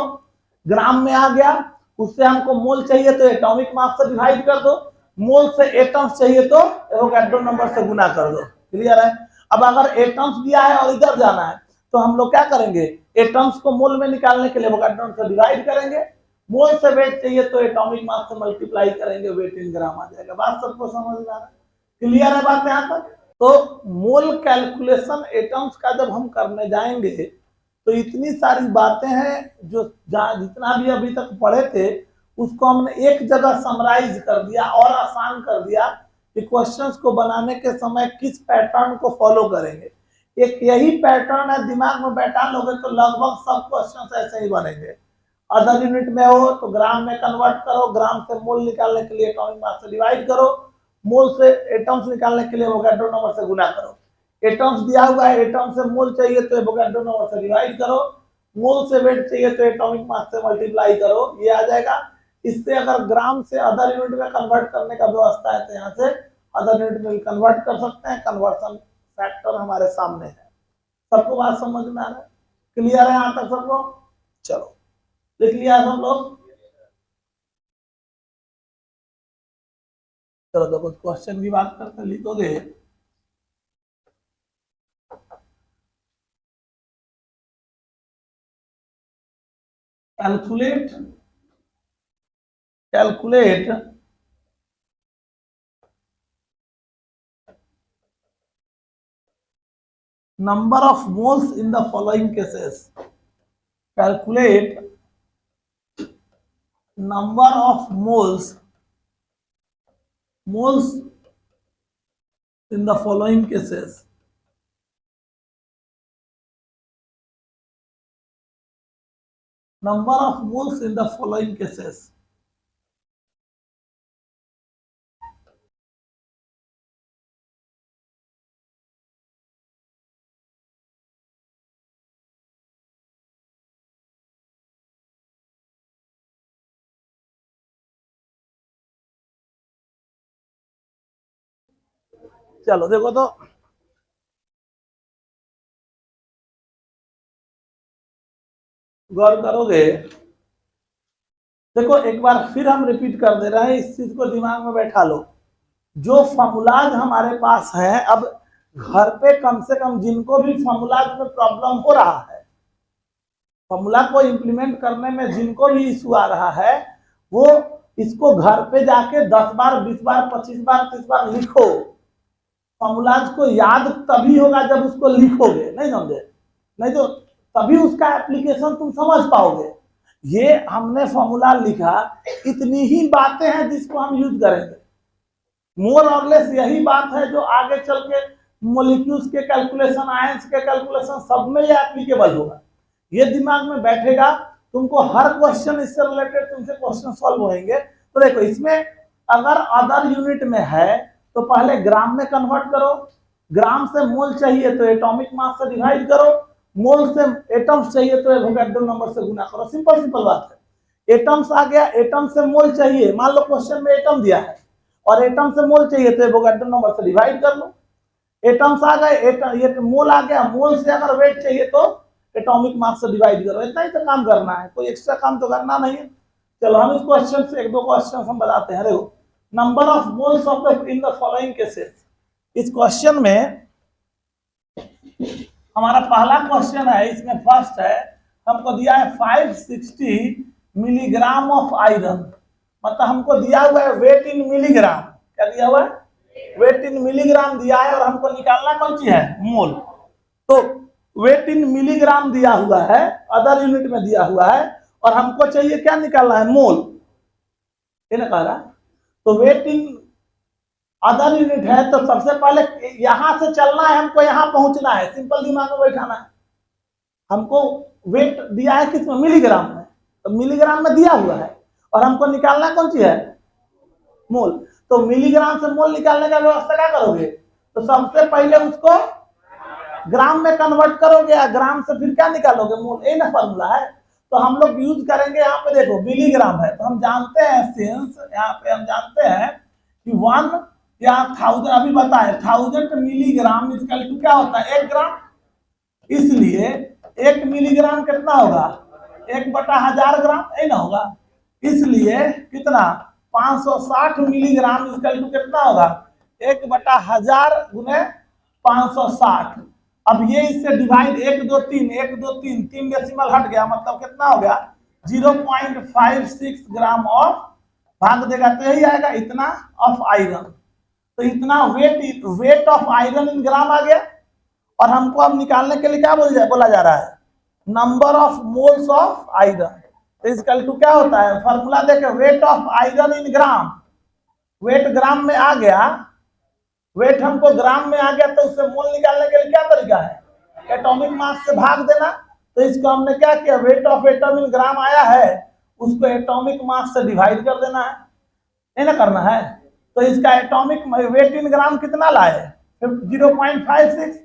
ग्राम में आ गया, उससे हमको मोल चाहिए तो एटॉमिक मास से डिवाइड कर दो, मोल से एटम्स चाहिए तो एवोगैड्रो नंबर से गुना कर दो। क्लियर है। अब अगर एटम्स दिया है और इधर जाना है तो हम लोग क्या करेंगे, एटम्स को मोल में निकालने के लिए एवोगैड्रो से डिवाइड करेंगे, मोल से वेट चाहिए तो एटॉमिक मास से मल्टीप्लाई करेंगे, वेट इन ग्राम आ जाएगा। बात सबको समझ में आ रहा है, क्लियर है बात यहाँ तक। तो मोल कैलकुलेशन एटम्स का जब हम करने जाएंगे तो इतनी सारी बातें हैं जो जितना भी अभी तक पढ़े थे उसको हमने एक जगह समराइज कर दिया और आसान कर दिया कि क्वेश्चंस को बनाने के समय किस पैटर्न को फॉलो करेंगे। एक यही पैटर्न है, दिमाग में बैठा लोगे तो लगभग सब क्वेश्चंस ऐसे ही बनेंगे। अदर यूनिट में हो तो ग्राम में कन्वर्ट करो, ग्राम से मोल निकालने के लिए एटॉमिक मास से डिवाइड करो, मोल से एटम्स निकालने के लिए एवोगैड्रो नंबर से गुना करो। एटम्स दिया हुआ है, एटम से मोल चाहिए तो एवोगैड्रो नंबर से डिवाइड करो, मोल से वेट चाहिए तो एटॉमिक मास से मल्टीप्लाई करो, ये आ जाएगा। इससे अगर ग्राम से अदर यूनिट में कन्वर्ट करने का व्यवस्था है तो यहाँ से अदर यूनिट में भी कन्वर्ट कर सकते हैं। कन्वर्सन फैक्टर हमारे सामने है। सबको बात समझ में आ रहा है, क्लियर है यहाँ तक सबको। चलो लिख लिया सब लोग। चलो तो कुछ क्वेश्चन की बात करते लिखोगे। Calculate number of moles in the following cases. Calculate number of moles in the following cases. Number of moles in the following cases. चलो देखो तो गौर करोगे, देखो एक बार फिर हम रिपीट कर दे रहे हैं, इस चीज को दिमाग में बैठा लो। जो फॉर्मूलाज हमारे पास है, अब घर पे कम से कम जिनको भी फॉर्मूलाज में प्रॉब्लम हो रहा है, फॉर्मूला को इंप्लीमेंट करने में जिनको भी इशू आ रहा है, वो इसको घर पे जाके 10 बार 20 बार 25 बार 30 बार लिखो। फॉर्मूलाज को याद तभी होगा जब उसको लिखोगे, नहीं समझे, नहीं तो तभी उसका एप्लीकेशन तुम समझ पाओगे। ये हमने फॉर्मूला लिखा, इतनी ही बातें हैं जिसको हम यूज करेंगे, मोर और लेस यही बात है जो आगे चल के मोलिक्यूल्स के कैलकुलेशन, आयंस के कैलकुलेशन, सब में ये एप्लीकेबल होगा। ये दिमाग में बैठेगा, तुमको हर क्वेश्चन इससे रिलेटेड तुमसे क्वेश्चन सॉल्व होंगे। तो देखो इसमें अगर अदर यूनिट में है तो पहले ग्राम में कन्वर्ट करो, ग्राम से मोल चाहिए तो एटॉमिक मास से डिवाइड करो, मोल से एटम्स चाहिए तो एवोगैड्रो नंबर से गुना करो। सिंपल सिंपल बात है। एटम्स आ गया, एटम से मोल चाहिए, मान लो क्वेश्चन में एटम दिया है और एटम से मोल चाहिए तो एवोगैड्रो नंबर से डिवाइड कर लो। एटम्स आ गए, ये मोल आ गया, मोल से अगर वेट चाहिए तो एटॉमिक मास से डिवाइड करो। इतना ही तो काम करना है, कोई एक्स्ट्रा काम तो करना नहीं है। चलो हम इस क्वेश्चन से एक दो क्वेश्चन हम बताते हैं। देखो, number of moles of the in the following cases. इस क्वेश्चन में हमारा पहला क्वेश्चन है, इसमें फर्स्ट है, हमको दिया है 560 मिलीग्राम ऑफ आयरन, मतलब हमको दिया हुआ है वेट इन मिलीग्राम। क्या दिया हुआ है? वेट इन मिलीग्राम दिया है और हमको निकालना कौन सी है? मोल। तो वेट इन मिलीग्राम दिया हुआ है, अदर यूनिट में दिया हुआ है, और हमको चाहिए क्या निकालना है? मोल। ये ना कह रहा। तो वेट इन अदर यूनिट है तो सबसे पहले यहां से चलना है, हमको यहां पहुंचना है। सिंपल दिमाग में बैठाना है। हमको वेट दिया है किसमें? मिलीग्राम में। तो मिलीग्राम में दिया हुआ है और हमको निकालना कौन सी है? मोल। तो मिलीग्राम से मोल निकालने का व्यवस्था क्या करोगे? तो सबसे पहले उसको ग्राम में कन्वर्ट करोगे या ग्राम से फिर क्या निकालोगे? मोल। ये ना फॉर्मूला है। तो हम लोग यूज करेंगे, यहाँ पे देखो मिलीग्राम है तो हम जानते हैं सिंस यहाँ पे हम जानते हैं कि 1 या 1000, अभी बताए 1000 मिलीग्राम इक्वल टू क्या होता है? 1 ग्राम। इसलिए 1 मिलीग्राम कितना होगा? 1/1000 ग्राम, है ना होगा। इसलिए कितना? 560 मिलीग्राम इक्वल टू कितना होगा? 1/1000 गुने 560। अब ये इससे डिवाइड 1 2 3 1 2 3 3 डेसिमल हट गया, मतलब कितना हो गया? 0.56 ग्राम ऑफ, भाग देगा तो यही आएगा इतना ऑफ आयरन। तो इतना वेट ऑफ आयरन इन ग्राम आ गया। और हमको अब निकालने के लिए क्या बोला जा रहा है? Number of moles of iron. तो इसका टू क्या होता है? फॉर्मूला देखे, weight of iron in gram. Weight gram में आ गया, वेट हमको ग्राम में आ गया, तो उससे मोल निकालने के लिए क्या तरीका है? एटॉमिक मास से भाग देना। तो इसको हमने क्या किया? वेट ऑफ एटम इन ग्राम आया है, उसको एटॉमिक मास से डिवाइड कर देना है, ये ना करना है। तो इसका एटॉमिक वेट इन ग्राम कितना लाए? 0.56।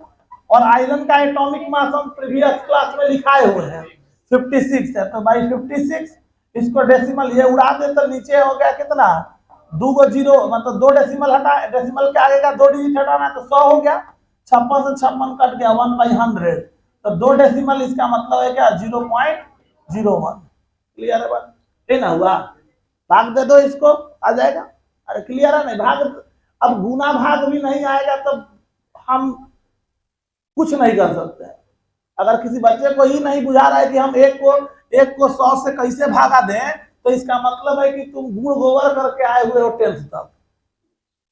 और आयरन का एटॉमिक मास हम प्रीवियस क्लास में लिखाए हुए हैं 56 है। तो भाई 56 इसको डेसिमल ये उड़ा दे तो नीचे हो गया कितना? 2 जीरो, मतलब 2 डेसिमल हटा, डेसिमल के आगे का 2 डिजिट हटाना तो 100 हो गया। 56 से 56 कट गया 1/100। तो 2 डेसिमल इसका मतलब है क्या? 0.01। क्लियर है बात? ये ना हुआ? भाग दे दो इसको, आ जाएगा। अरे क्लियर है? नहीं भाग, अब गुना भाग भी नहीं आएगा तो हम कुछ नहीं कर सकते। अगर किसी बच्चे को ही नहीं बुझा रहा है कि हम एक को 100 से कैसे भागा दें, तो इसका मतलब है कि तुम गुण गोबर करके आए हुए हो 10th तक।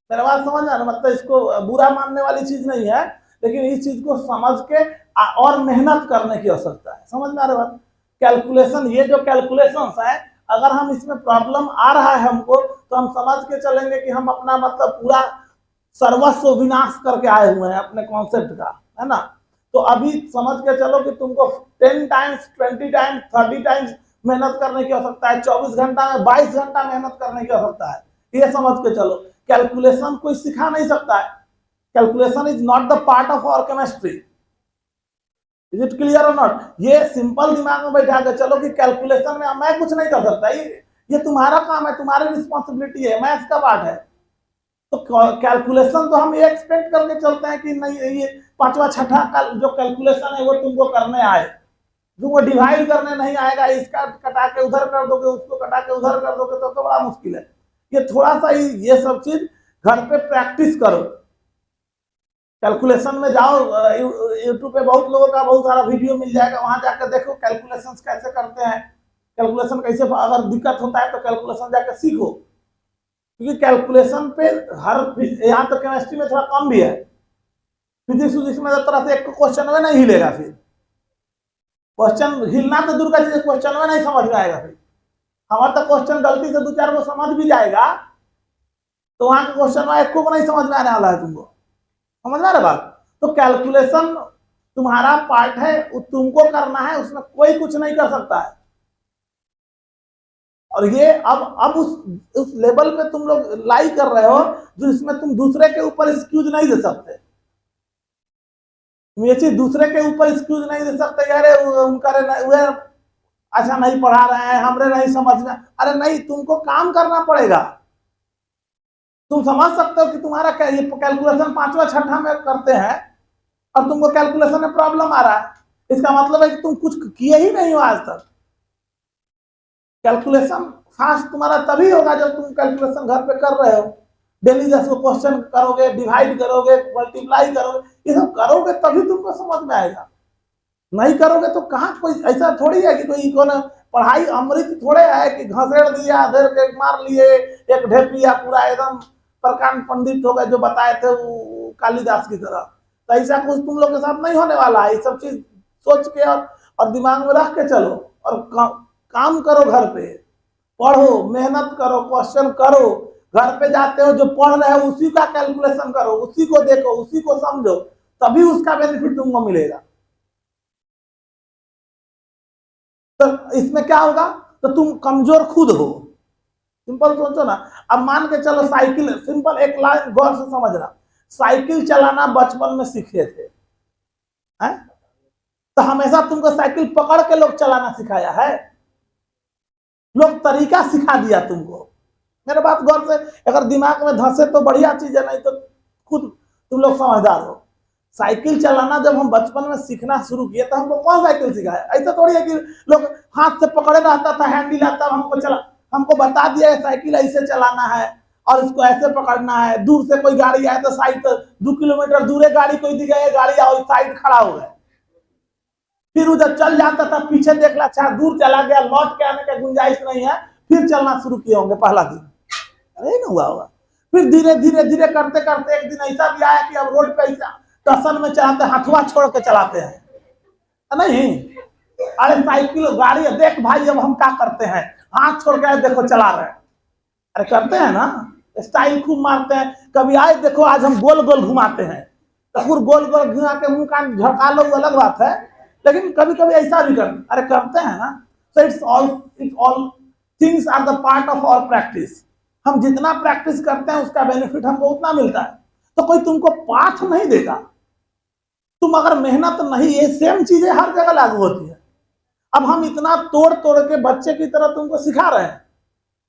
मेरा बात समझ आ रहा? मतलब इसको बुरा मानने वाली चीज नहीं है, लेकिन इस चीज को समझ के और मेहनत करने की आवश्यकता है। समझ में आ रहा है? कैलकुलेशन, ये जो कैलकुलेशन है, अगर हम इसमें प्रॉब्लम आ रहा है हमको, तो हम समझ के चलेंगे कि हम अपना मतलब पूरा सर्वस्व विनाश करके आए हुए हैं अपने कॉन्सेप्ट का, है ना। तो अभी समझ के चलो कि तुमको 10 टाइम्स 20 टाइम्स 30 टाइम्स मेहनत करने की आवश्यकता है, 24 घंटा में 22 घंटा मेहनत करने की आवश्यकता है। ये समझ के चलो। कैलकुलेशन कोई सिखा नहीं सकता है। Calculation is not the part of our chemistry. Is it clear और नॉट? ये सिंपल दिमाग में बैठा के चलो कि कैलकुलेशन में मैं कुछ नहीं कर सकता, ये तुम्हारा काम है, तुम्हारी रिस्पॉन्सिबिलिटी है, मैथ्स का पार्ट है। तो कैलकुलेशन तो हम ये एक्सपेक्ट करके चलते हैं कि नहीं, ये 5वां 6ठा का जो कैलकुलेशन है वो तुमको करने आए। तुमको डिवाइड करने नहीं आएगा, इसका कटा के उधर कर दोगे, उसको कटा के उधर कर दोगे, तो बड़ा मुश्किल है। ये थोड़ा सा ही ये सब चीज घर पे प्रैक्टिस करो। कैलकुलेशन में जाओ, यूट्यूब पे बहुत लोगों का बहुत सारा वीडियो मिल जाएगा, वहां जाकर देखो कैलकुलेशन कैसे करते हैं, कैलकुलेशन कैसे, अगर दिक्कत होता है तो कैलकुलेशन जाकर सीखो। क्योंकि कैलकुलेशन पे यहाँ तो केमिस्ट्री में थोड़ा कम भी है। फिजिक्स में तरह से एक क्वेश्चन में नहीं हिलेगा, फिर क्वेश्चन हिलना तो दूर का चीज, क्वेश्चन में नहीं समझ में आएगा। फिर हमारा तो क्वेश्चन गलती से 2-4 को समझ भी जाएगा, तो वहां के क्वेश्चन में एक को नहीं समझ में आने वाला है तुमको। समझ में आ रहा बात? तो कैलकुलेशन तुम्हारा पार्ट है, तुमको करना है, उसमें कोई कुछ नहीं कर सकता है। और ये अब उस लेवल पे तुम लोग लाई कर रहे हो जो इसमें तुम दूसरे के ऊपर एक्सक्यूज नहीं दे सकते। तुम ये चीज दूसरे के ऊपर एक्सक्यूज नहीं दे सकते, अरे उनका अच्छा नहीं पढ़ा रहे हैं, हमरे नहीं समझ में। अरे नहीं, तुमको काम करना पड़ेगा। तुम समझ सकते हो कि तुम्हारा ये कैलकुलेशन पांचवा छठा में करते हैं और तुमको कैलकुलेशन में प्रॉब्लम आ रहा है, इसका मतलब है कि तुम कुछ किए ही नहीं हो आज तक। कैलकुलेशन फास्ट तुम्हारा तभी होगा जब तुम कैलकुलेशन घर पे कर रहे हो। डेली 10 को क्वेश्चन करोगे, डिवाइड करोगे, मल्टीप्लाई करोगे, ये सब करोगे तभी तुमको समझ में आएगा। नहीं करोगे तो कहाँ, कोई ऐसा थोड़ी है कि कोई कौन पढ़ाई अमृत थोड़े है कि घसेड़ दिया, धर के मार लिए, एक ढेपिया पूरा एकदम प्रकांड पंडित हो गए जो बताए थे कालिदास की तरह। तो ऐसा कुछ तुम लोग के साथ नहीं होने वाला है। ये सब चीज सोच के और दिमाग में रख के चलो और काम करो। घर पे पढ़ो, मेहनत करो, क्वेश्चन करो। घर पे जाते हो जो पढ़ रहे हो उसी का कैलकुलेशन करो, उसी को देखो, उसी को समझो, तभी उसका बेनिफिट तुमको मिलेगा। तो इसमें क्या होगा, तो तुम कमजोर खुद हो। सिंपल सोचो ना। अब मान के चलो साइकिल, सिंपल एक लाइन गौर से समझना, साइकिल चलाना बचपन में सीखे थे, है? तो हमेशा तुमको साइकिल पकड़ के लोग चलाना सिखाया है? लोग तरीका सिखा दिया तुमको। मेरे बात गौर से अगर दिमाग में धंसे तो बढ़िया चीज है, नहीं तो खुद तुम लोग समझदार हो। साइकिल चलाना जब हम बचपन में सीखना शुरू किए तो हमको कौन साइकिल सिखाया? ऐसा थोड़ी है कि लोग हाथ से पकड़े रहता था, हैंडल आता, हमको बता दिया साइकिल ऐसे चलाना है और इसको ऐसे पकड़ना है। दूर से कोई गाड़ी आए तो साइड 2 किलोमीटर दूर गाड़ी कोई दिख गई, गाड़ी आओ साइड खड़ा हो गए। फिर उधर चल जाता था, पीछे देख ला, अच्छा दूर चला गया, लौट के आने का गुंजाइश नहीं है, फिर चलना शुरू किए होंगे पहला दिन। अरे नहीं हुआ होगा। फिर धीरे धीरे धीरे करते करते एक दिन ऐसा भी आया कि अब रोड पे ऐसा टसन में चलाते, हथुआ छोड़ के चलाते हैं, नहीं? अरे साइकिल गाड़ी देख भाई, अब हम क्या करते हैं, हाथ छोड़ के देखो चला रहे हैं। अरे करते हैं ना, स्टाइल खूब मारते हैं। कभी आए देखो आज हम गोल गोल घुमाते हैं, तो पूरा गोल गोल घुमा के मुंह कान झड़का लो, अलग बात है, लेकिन कभी कभी ऐसा भी अरे करते हैं ना। So it's all things are the part of our practice। हम जितना प्रैक्टिस करते हैं उसका बेनिफिट हमको उतना मिलता है। तो कोई तुमको पाठ नहीं देगा, तुम अगर मेहनत नहीं, ये सेम चीजें हर जगह लागू होती है। अब हम इतना तोड़ तोड़ के बच्चे की तरह तुमको सिखा रहे हैं,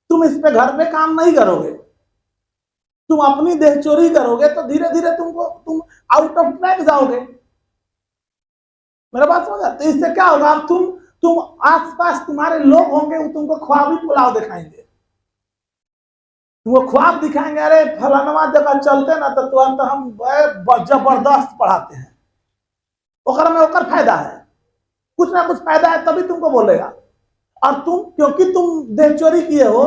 तुम इस पे घर पे काम नहीं करोगे, तुम अपनी देह चोरी करोगे तो धीरे धीरे तुम आउट ऑफ ट्रैक जाओगे। मेरा बात समझा? तो इससे क्या होगा, तुम आसपास तुम्हारे लोग होंगे वो तुमको ख्वाबी पुलाव दिखाएंगे, तुमको ख्वाब दिखाएंगे, अरे फलानवा जगह चलते ना तो तुरंत हम जबरदस्त पढ़ाते हैं, ओकर में ओकर फायदा है, कुछ ना कुछ फायदा है, तभी तुमको बोलेगा। और तुम क्योंकि तुम देह चोरी किए हो,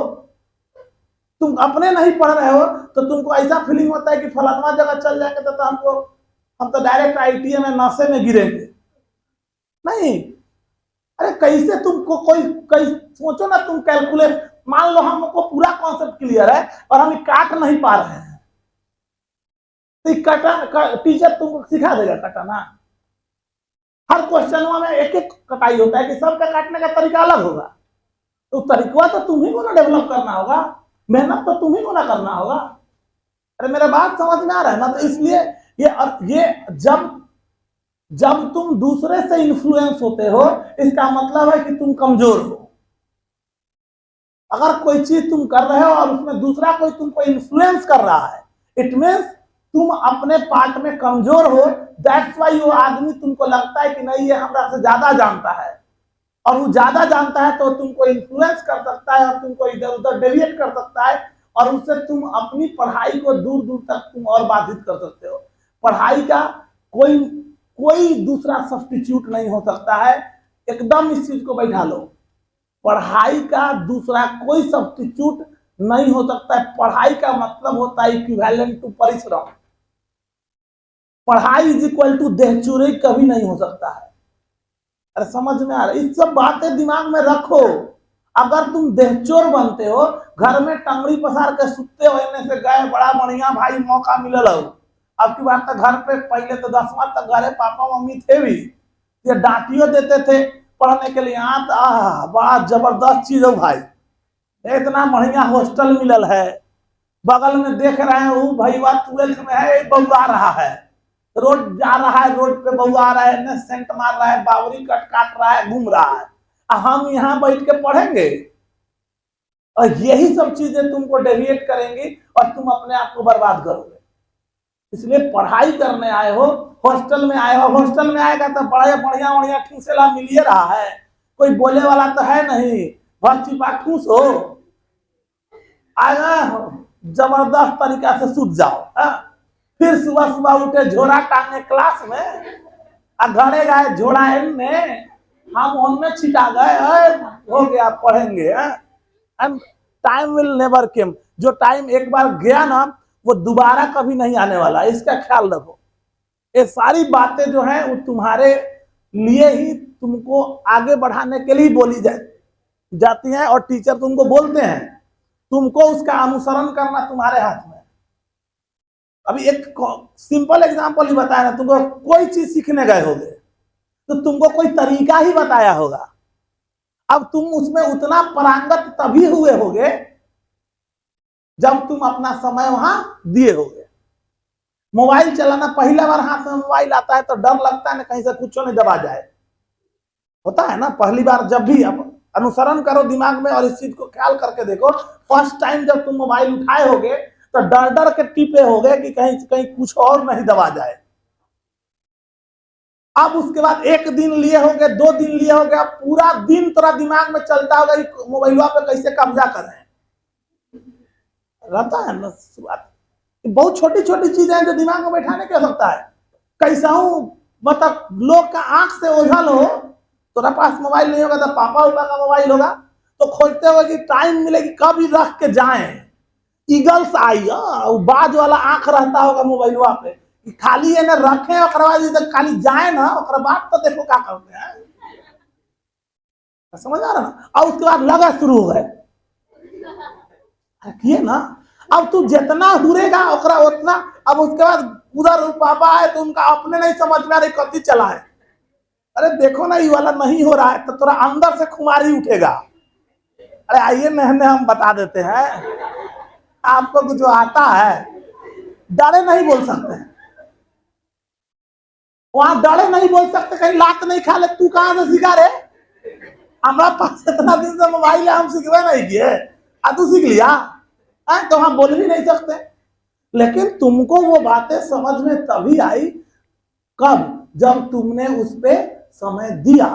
तुम अपने नहीं पढ़ रहे हो, तो तुमको ऐसा फीलिंग होता है कि फलानवा जगह चल जाएंगे तो हम तो डायरेक्ट IIT में नशे में गिरेंगे। नहीं, अरे कैसे तुमको कोई सोचो ना, तुम कैलकुलेट, मान लो हमको पूरा कॉन्सेप्ट क्लियर है और हम काट नहीं पा रहे हैं, तो टीचर तुमको सिखा देगा कटाना। हर क्वेश्चन में एक एक कटाई होता है कि सबका काटने का तरीका अलग होगा, तो तरीका तो तुम्ही को ना डेवलप करना होगा, मेहनत तो तुम्ही को ना करना होगा। अरे मेरा बात समझ में आ रहा है ना? तो इसलिए ये जब तुम दूसरे से इन्फ्लुएंस होते हो, इसका मतलब है कि तुम कमजोर हो। अगर कोई चीज तुम कर रहे हो और उसमें दूसरा कोई तुमको इन्फ्लुएंस कर रहा है, इट मींस तुम अपने पार्ट में कमजोर हो। दैट्स व्हाई वो आदमी तुमको लगता है कि नहीं ये हमरा से ज्यादा जानता है, और वो ज्यादा जानता है तो तुमको इन्फ्लुएंस कर सकता है और तुमको इधर उधर डेविएट कर सकता है, और उससे तुम अपनी पढ़ाई को दूर दूर तक तुम और बाधित कर सकते हो। पढ़ाई का कोई दूसरा सब्स्टिट्यूट नहीं हो सकता है, एकदम इस चीज को बैठा लो। पढ़ाई का दूसरा कोई सब्स्टिट्यूट नहीं हो सकता है। पढ़ाई का मतलब होता है इक्विवेलेंट टू परिश्रम। पढ़ाई इज इक्वल टू देहचोरी कभी नहीं हो सकता है। अरे समझ में आ रहा है? इस सब बातें दिमाग में रखो। अगर तुम देहचोर बनते हो, घर में टंगड़ी पसार के सुते हो, इनमें से गए बड़ा बढ़िया भाई मौका मिलल हो, अब की बात तो घर पे पहले तो 10वां तक घरे पापा मम्मी थे भी, ये डांटियो देते थे पढ़ने के लिए, बड़ा जबरदस्त चीज है भाई, इतना बढ़िया हॉस्टल मिलल है, बगल में देख रहे हैं वो भैया 12th में है, बउआ रहा है, रोड जा रहा है, रोड पे बउआ रहा है, न सेंट मार रहा है, बावरी कट काट रहा है, घूम रहा है, हम यहाँ बैठ के पढ़ेंगे। और यही सब चीजें तुमको डेविएट करेंगी और तुम अपने आप को बर्बाद करोगे। इसलिए पढ़ाई करने आए हो, हॉस्टल में आए हो, हॉस्टल में आएगा तो बड़ा बढ़िया बढ़िया ठूसेला मिल ही रहा है, कोई बोले वाला तो है नहीं, भर छिपा ठूस हो, आएगा जबरदस्त तरीका से सूझ जाओ। फिर सुबह सुबह उठे झोरा टांगे क्लास में, घरे गए झोरा में, हम उनमें छिटा गए, हो गया पढ़ेंगे। And time will never come, जो टाइम एक बार गया ना वो दोबारा कभी नहीं आने वाला, इसका ख्याल रखो। ये सारी बातें जो हैं वो तुम्हारे लिए ही, तुमको आगे बढ़ाने के लिए बोली जाती हैं, और टीचर तुमको बोलते हैं, तुमको उसका अनुसरण करना तुम्हारे हाथ में। अभी एक सिंपल एग्जांपल ही बताया ना, तुमको कोई चीज सीखने गए होगे तो तुमको कोई तरीका ही बताया होगा, अब तुम उसमें उतना पारंगत तभी हुए होगे जब तुम अपना समय वहां दिए होगे। मोबाइल चलाना, पहला बार हाथ में मोबाइल आता है तो डर लगता है ना कहीं से कुछ नहीं दबा जाए, होता है ना। पहली बार जब भी अब अनुसरण करो दिमाग में और इस चीज को ख्याल करके देखो, फर्स्ट टाइम जब तुम मोबाइल उठाए होगे तो डर डर के टिपे होगे कि कहीं कहीं कुछ और नहीं दबा जाए। अब उसके बाद एक दिन लिए होगे, 2 दिन लिए होगे, अब पूरा दिन तेरा दिमाग में चलता होगा मोबाइल पे कैसे कब्जा करें, रहता है ना बात। बहुत छोटी छोटी चीजें हैं जो दिमाग में बैठाने की आवश्यकता है। कैसा हूं मतलब लोग का आंख से ओझल हो, तेरा पास मोबाइल नहीं होगा तो पापा उपा का मोबाइल होगा, तो खोजते हो कि टाइम मिलेगी कब रख के जाएं। ईगल्स आई, बाज वाला आंख रहता होगा मोबाइल पे, खाली है ना रखे और खाली जाए ना, और बाद तो देखो क्या करते हैं, समझ आ रहा ना। और उसके बाद लगा शुरू हो गए किए ना, अब तू जितना हुरेगा उतना। अब उसके बाद उधर पापा है तो उनका अपने नहीं समझ में आ रही कति चला है, अरे देखो ना ये वाला नहीं हो रहा है, तो थोड़ा अंदर से खुमारी उठेगा। अरे आइए नहने हम बता देते हैं आपको, जो आता है डरे नहीं बोल सकते हैं, वहां डरे नहीं बोल सकते, कहीं लात नहीं खा ले, तू कहां से सीखा रे, हमारा पास इतना दिन से मोबाइल है, हम सीखवे नहीं किए, तू सीख लिया, तो हम बोल भी नहीं सकते। लेकिन तुमको वो बातें समझ में तभी आई कब, जब तुमने उस पर समय दिया,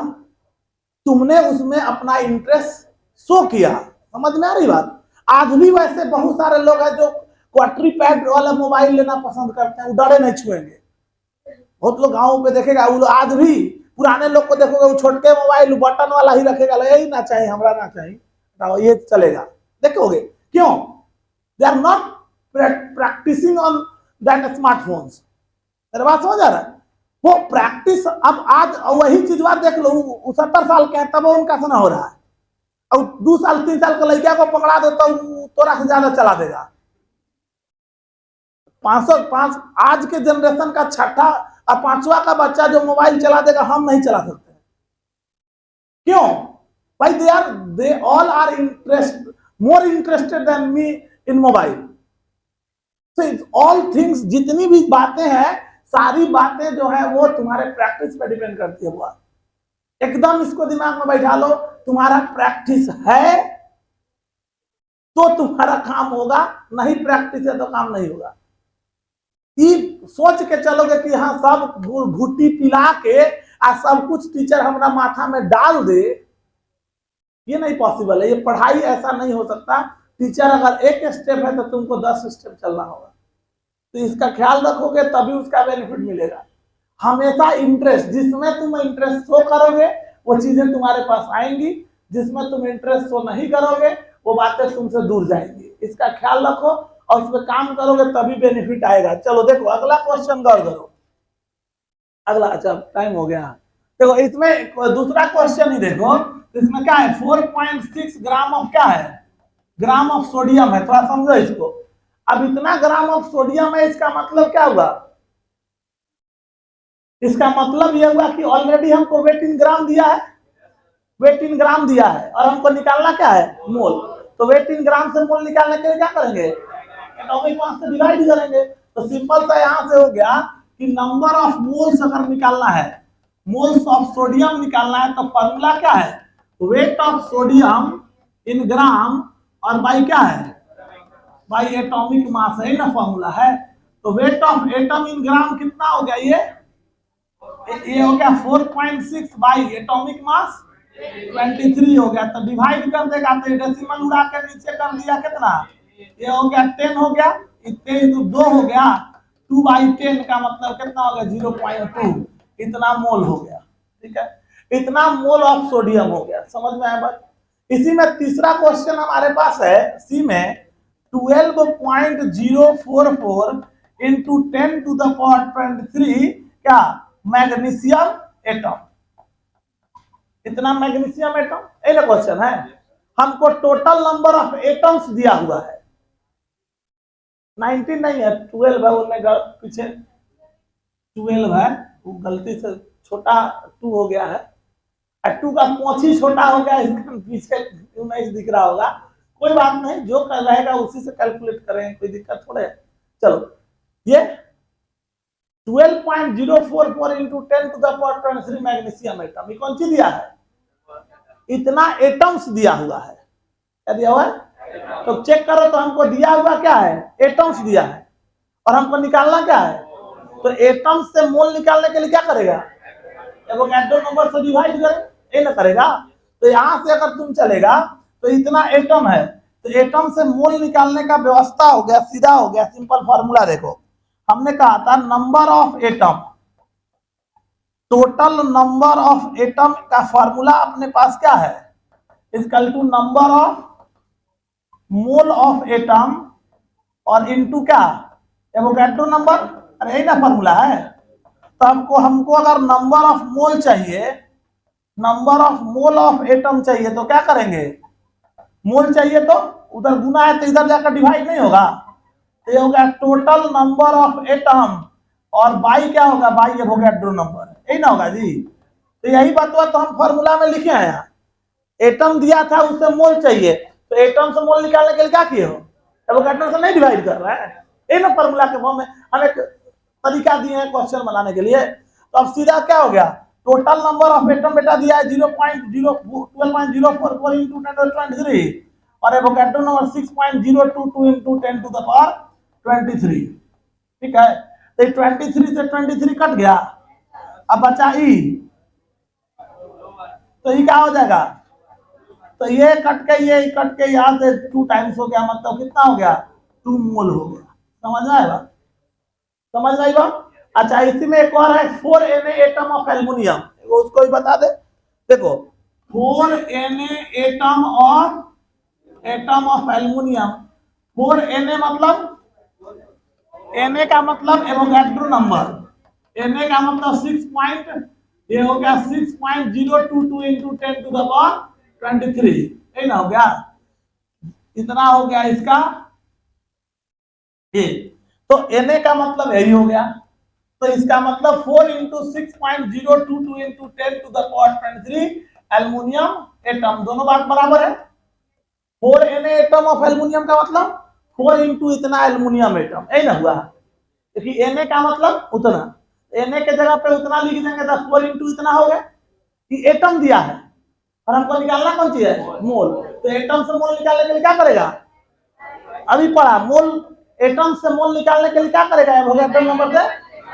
तुमने उसमें अपना इंटरेस्ट शो किया। समझ में आ रही बात। आज भी वैसे बहुत सारे लोग हैं जो क्वार्टरी पैड वाला मोबाइल लेना पसंद करते हैं, वो डरे नहीं छुएंगे। बहुत लोग गाँव पे देखेगा, वो आज भी पुराने लोग को देखोगे वो छोटे मोबाइल बटन वाला ही रखेगा, यही ना चाहिए हमारा, ना चाहिए, ये चलेगा, देखोगे क्यों, they are not practicing on that smartphones. मेरे बात समझ आ रहा है, वो प्रैक्टिस। अब आज वही चीज बात देख लो, 70 साल के हैं तब उनका सुना हो रहा है, और 2 साल 3 साल के लड़का को पकड़ा दो तो तोरा से ज्यादा चला देगा। 505 आज के जनरेशन का छठा और 5वां का बच्चा जो मोबाइल चला देगा, हम नहीं चला सकते। क्यों भाई, they all are more interested than me in mobile. All things, जितनी भी बातें हैं, सारी बातें जो है वो तुम्हारे प्रैक्टिस पे डिपेंड करती है। हुआ एकदम इसको दिमाग में बैठा लो, तुम्हारा प्रैक्टिस है तो तुम्हारा काम होगा, नहीं प्रैक्टिस है तो काम नहीं होगा। सोच के चलोगे कि हाँ सब घुट्टी पिला के सब कुछ टीचर हमारा माथा में डाल दे, ये नहीं पॉसिबल है। ये पढ़ाई ऐसा नहीं हो सकता। टीचर अगर एक स्टेप है तो तुमको 10 स्टेप चलना होगा, तो इसका ख्याल रखोगे तभी उसका बेनिफिट मिलेगा। हमेशा इंटरेस्ट, जिसमें तुम इंटरेस्ट शो करोगे वो चीजें तुम्हारे पास आएंगी, जिसमें तुम इंटरेस्ट शो नहीं करोगे वो बातें तुमसे दूर जाएंगी। इसका ख्याल रखो और उस पर काम करोगे तभी बेनिफिट आएगा। चलो देखो अगला क्वेश्चन गौर करो, अगला। अच्छा टाइम हो गया, देखो इसमें दूसरा क्वेश्चन ही देखो, इसमें क्या है, 4.6 ग्राम ऑफ क्या है, ग्राम ऑफ सोडियम है। थोड़ा समझो इसको। अब इतना ग्राम ऑफ सोडियम है, इसका मतलब क्या हुआ, इसका मतलब यह हुआ कि ऑलरेडी हमको वेट इन ग्राम दिया है, वेट इन ग्राम दिया है, और हमको निकालना क्या है, मोल। तो वेट इन ग्राम से मोल निकालने के लिए क्या करेंगे, एटॉमिक मास से डिवाइड करेंगे। तो सिंपल सा यहां से हो गया कि नंबर ऑफ मोल्स अगर निकालना है, मोल्स ऑफ सोडियम निकालना है, तो फॉर्मूला क्या है, weight of sodium in gram और बाई क्या है, बाई एटॉमिक मास है ना फॉर्मूला है। तो वेट ऑफ एटम इन ग्राम कितना हो गया, ये हो गया 4.6 बाई एटॉमिक मास 23 हो गया। तो डिवाइड कर देगा तो डेसिमल उड़ा के नीचे कर दिया कितना, ये हो गया 10 हो गया, 2 हो गया, 2/10 का मतलब कितना हो गया 0.2, इतना मोल हो गया। ठीक है, इतना मोल ऑफ सोडियम हो गया। समझ में आया बात। इसी में तीसरा क्वेश्चन हमारे पास है सी में 12.044 इंटू 10⁻23 क्या, मैग्नीशियम एटम। इतना मैग्नीशियम एटम, ये क्वेश्चन है। हमको टोटल नंबर ऑफ एटम्स दिया हुआ है 19 नहीं है, 12 है, उनमें पीछे 12 है, वो गलती से छोटा 2 हो गया है, 2 का पोंछी छोटा हो गया, इसका पीछे 19 दिख रहा होगा। कोई बात नहीं, जो कर रहेगा उसी से कैलकुलेट करें, कोई दिक्कत थोड़े है। चलो, ये 12.044 इंटू 10⁻23 मैग्नीशियम एटम, ये कौन सी दिया है, इतना एटम्स दिया हुआ है। क्या दिया हुआ है, तो चेक करो तो हमको दिया हुआ क्या है, एटम्स दिया है, और हमको निकालना क्या है, तो एटम्स से मोल निकालने के लिए क्या करेगा, एवोगैड्रो नंबर से डिवाइड करें, ये ना करेगा। तो यहां से अगर तुम चलेगा तो इतना एटम है, तो एटम से मोल निकालने का व्यवस्था हो गया, सीधा हो गया। सिंपल फार्मूला देखो, हमने कहा था number of atom, total number of atom का फार्मूला अपने पास क्या है, equal to number of mole of atom और इनटू क्या, एवोगैड्रो नंबर। अरे यही ना फार्मूला है। तो हमको अगर नंबर ऑफ मोल चाहिए, number of mole of atom चाहिए, तो क्या करेंगे, मोल चाहिए तो उधर गुना है तो इधर जाकर डिवाइड नहीं होगा, तो ये होगा टोटल नंबर ऑफ एटम और बाई क्या होगा, बाई एवोगैड्रो नंबर, यही ना होगा जी। तो यही बात हुआ, तो हम फॉर्मूला में लिखे हैं यहाँ, एटम दिया था उससे मोल चाहिए, तो एटम से मोल निकालने के लिए क्या किए हो, एवोगैड्रो से नहीं डिवाइड कर रहा है, ये ना फॉर्मूला के फॉर्म में हम एक तरीका दिए हैं क्वेश्चन बनाने के लिए। तो अब सीधा क्या हो गया, टोटल नंबर ऑफ एटम बेटा दिया है 12.044 इंटू 10⁻23 और एवोगैड्रो नंबर 6.022 इंटू 10⁻23। ठीक है, तो 23 से 23 कट गया, अब बचा ई, तो ई क्या हो जाएगा, तो ये कट के यहाँ से 2 टाइम्स हो गया, मतलब कितना हो गया, 2 मोल हो गया। समझ आएगा, समझ आएगा। अच्छा, इसी में एक और है 4Na एटम ऑफ एल्युमिनियम, उसको भी बता दे। देखो 4Na atom of aluminium, 4Na मतलब, Na का मतलब एवोगैड्रो नंबर, Na का मतलब 6 पॉइंट, ये हो गया 6.022 इंटू 10⁻23, यही ना हो गया, इतना हो गया इसका ये। तो Na का मतलब यही हो गया, तो इसका मतलब 4 इंटू 6.022 इंटू 10⁻23 एल्युमिनियम एटम, दोनों बात बराबर है। 4Na एटम ऑफ एल्युमिनियम का मतलब 4 इंटू इतना एल्युमिनियम एटम, यही ना हुआ, क्योंकि Na का मतलब उतना, Na के जगह पे उतना लिख देंगे तो 4 इंटू इतना हो गया, कि एटम दिया है और हमको निकालना कौन चीज है, मोल। तो एटम से मोल निकालने के लिए क्या करेगा, अभी पढ़ा, मोल एटम से मोल निकालने के लिए क्या करेगा, एवोगैड्रो नंबर से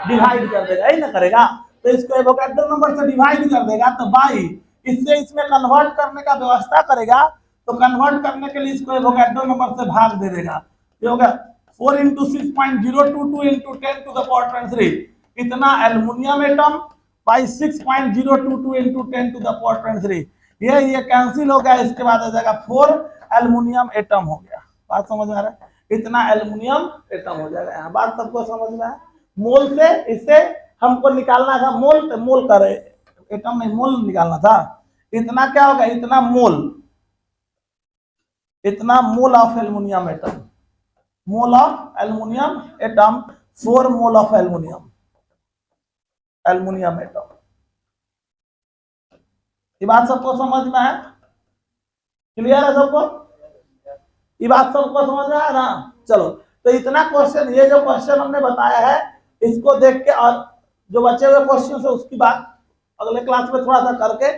डिवाइड कर देगा, यही ना करेगा। तो इसको एवोगैड्रो नंबर से डिवाइड कर देगा, तो बाई इससे इसमें कन्वर्ट करने का व्यवस्था करेगा, तो कन्वर्ट करने के लिए इसको एवोगैड्रो नंबर से भाग दे देगा। ये होगा 4 इंटू 6.022 इंटू 10⁻23, इतना एल्युमिनियम एटम बाई 6.022 इंटू 10⁻23, ये कैंसिल हो गया। इसके बाद आ जाएगा 4 एल्युमिनियम एटम हो गया। बात समझ में आ रहा है, इतना एल्युमिनियम एटम हो जाएगा। यहाँ बात सबको समझ में है। मोल से इससे हमको निकालना था मोल, मोल करे एटम नहीं, मोल निकालना था। इतना क्या होगा, इतना mole of aluminium atom, mole of aluminium atom, 4 mole of aluminium atom. ये बात सबको समझ में है, क्लियर है सबको। ये बात सबको समझ में आया ना। चलो, तो इतना क्वेश्चन, ये जो क्वेश्चन हमने बताया है इसको देख के, और जो बचे हुए क्वेश्चन है उसकी बात अगले क्लास में थोड़ा सा करके,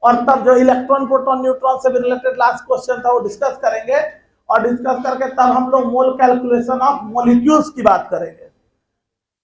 और तब जो इलेक्ट्रॉन प्रोटॉन न्यूट्रॉन से भी रिलेटेड लास्ट क्वेश्चन था वो डिस्कस करेंगे, और डिस्कस करके तब हम लोग मोल कैलकुलेशन ऑफ मॉलिक्यूल्स की बात करेंगे।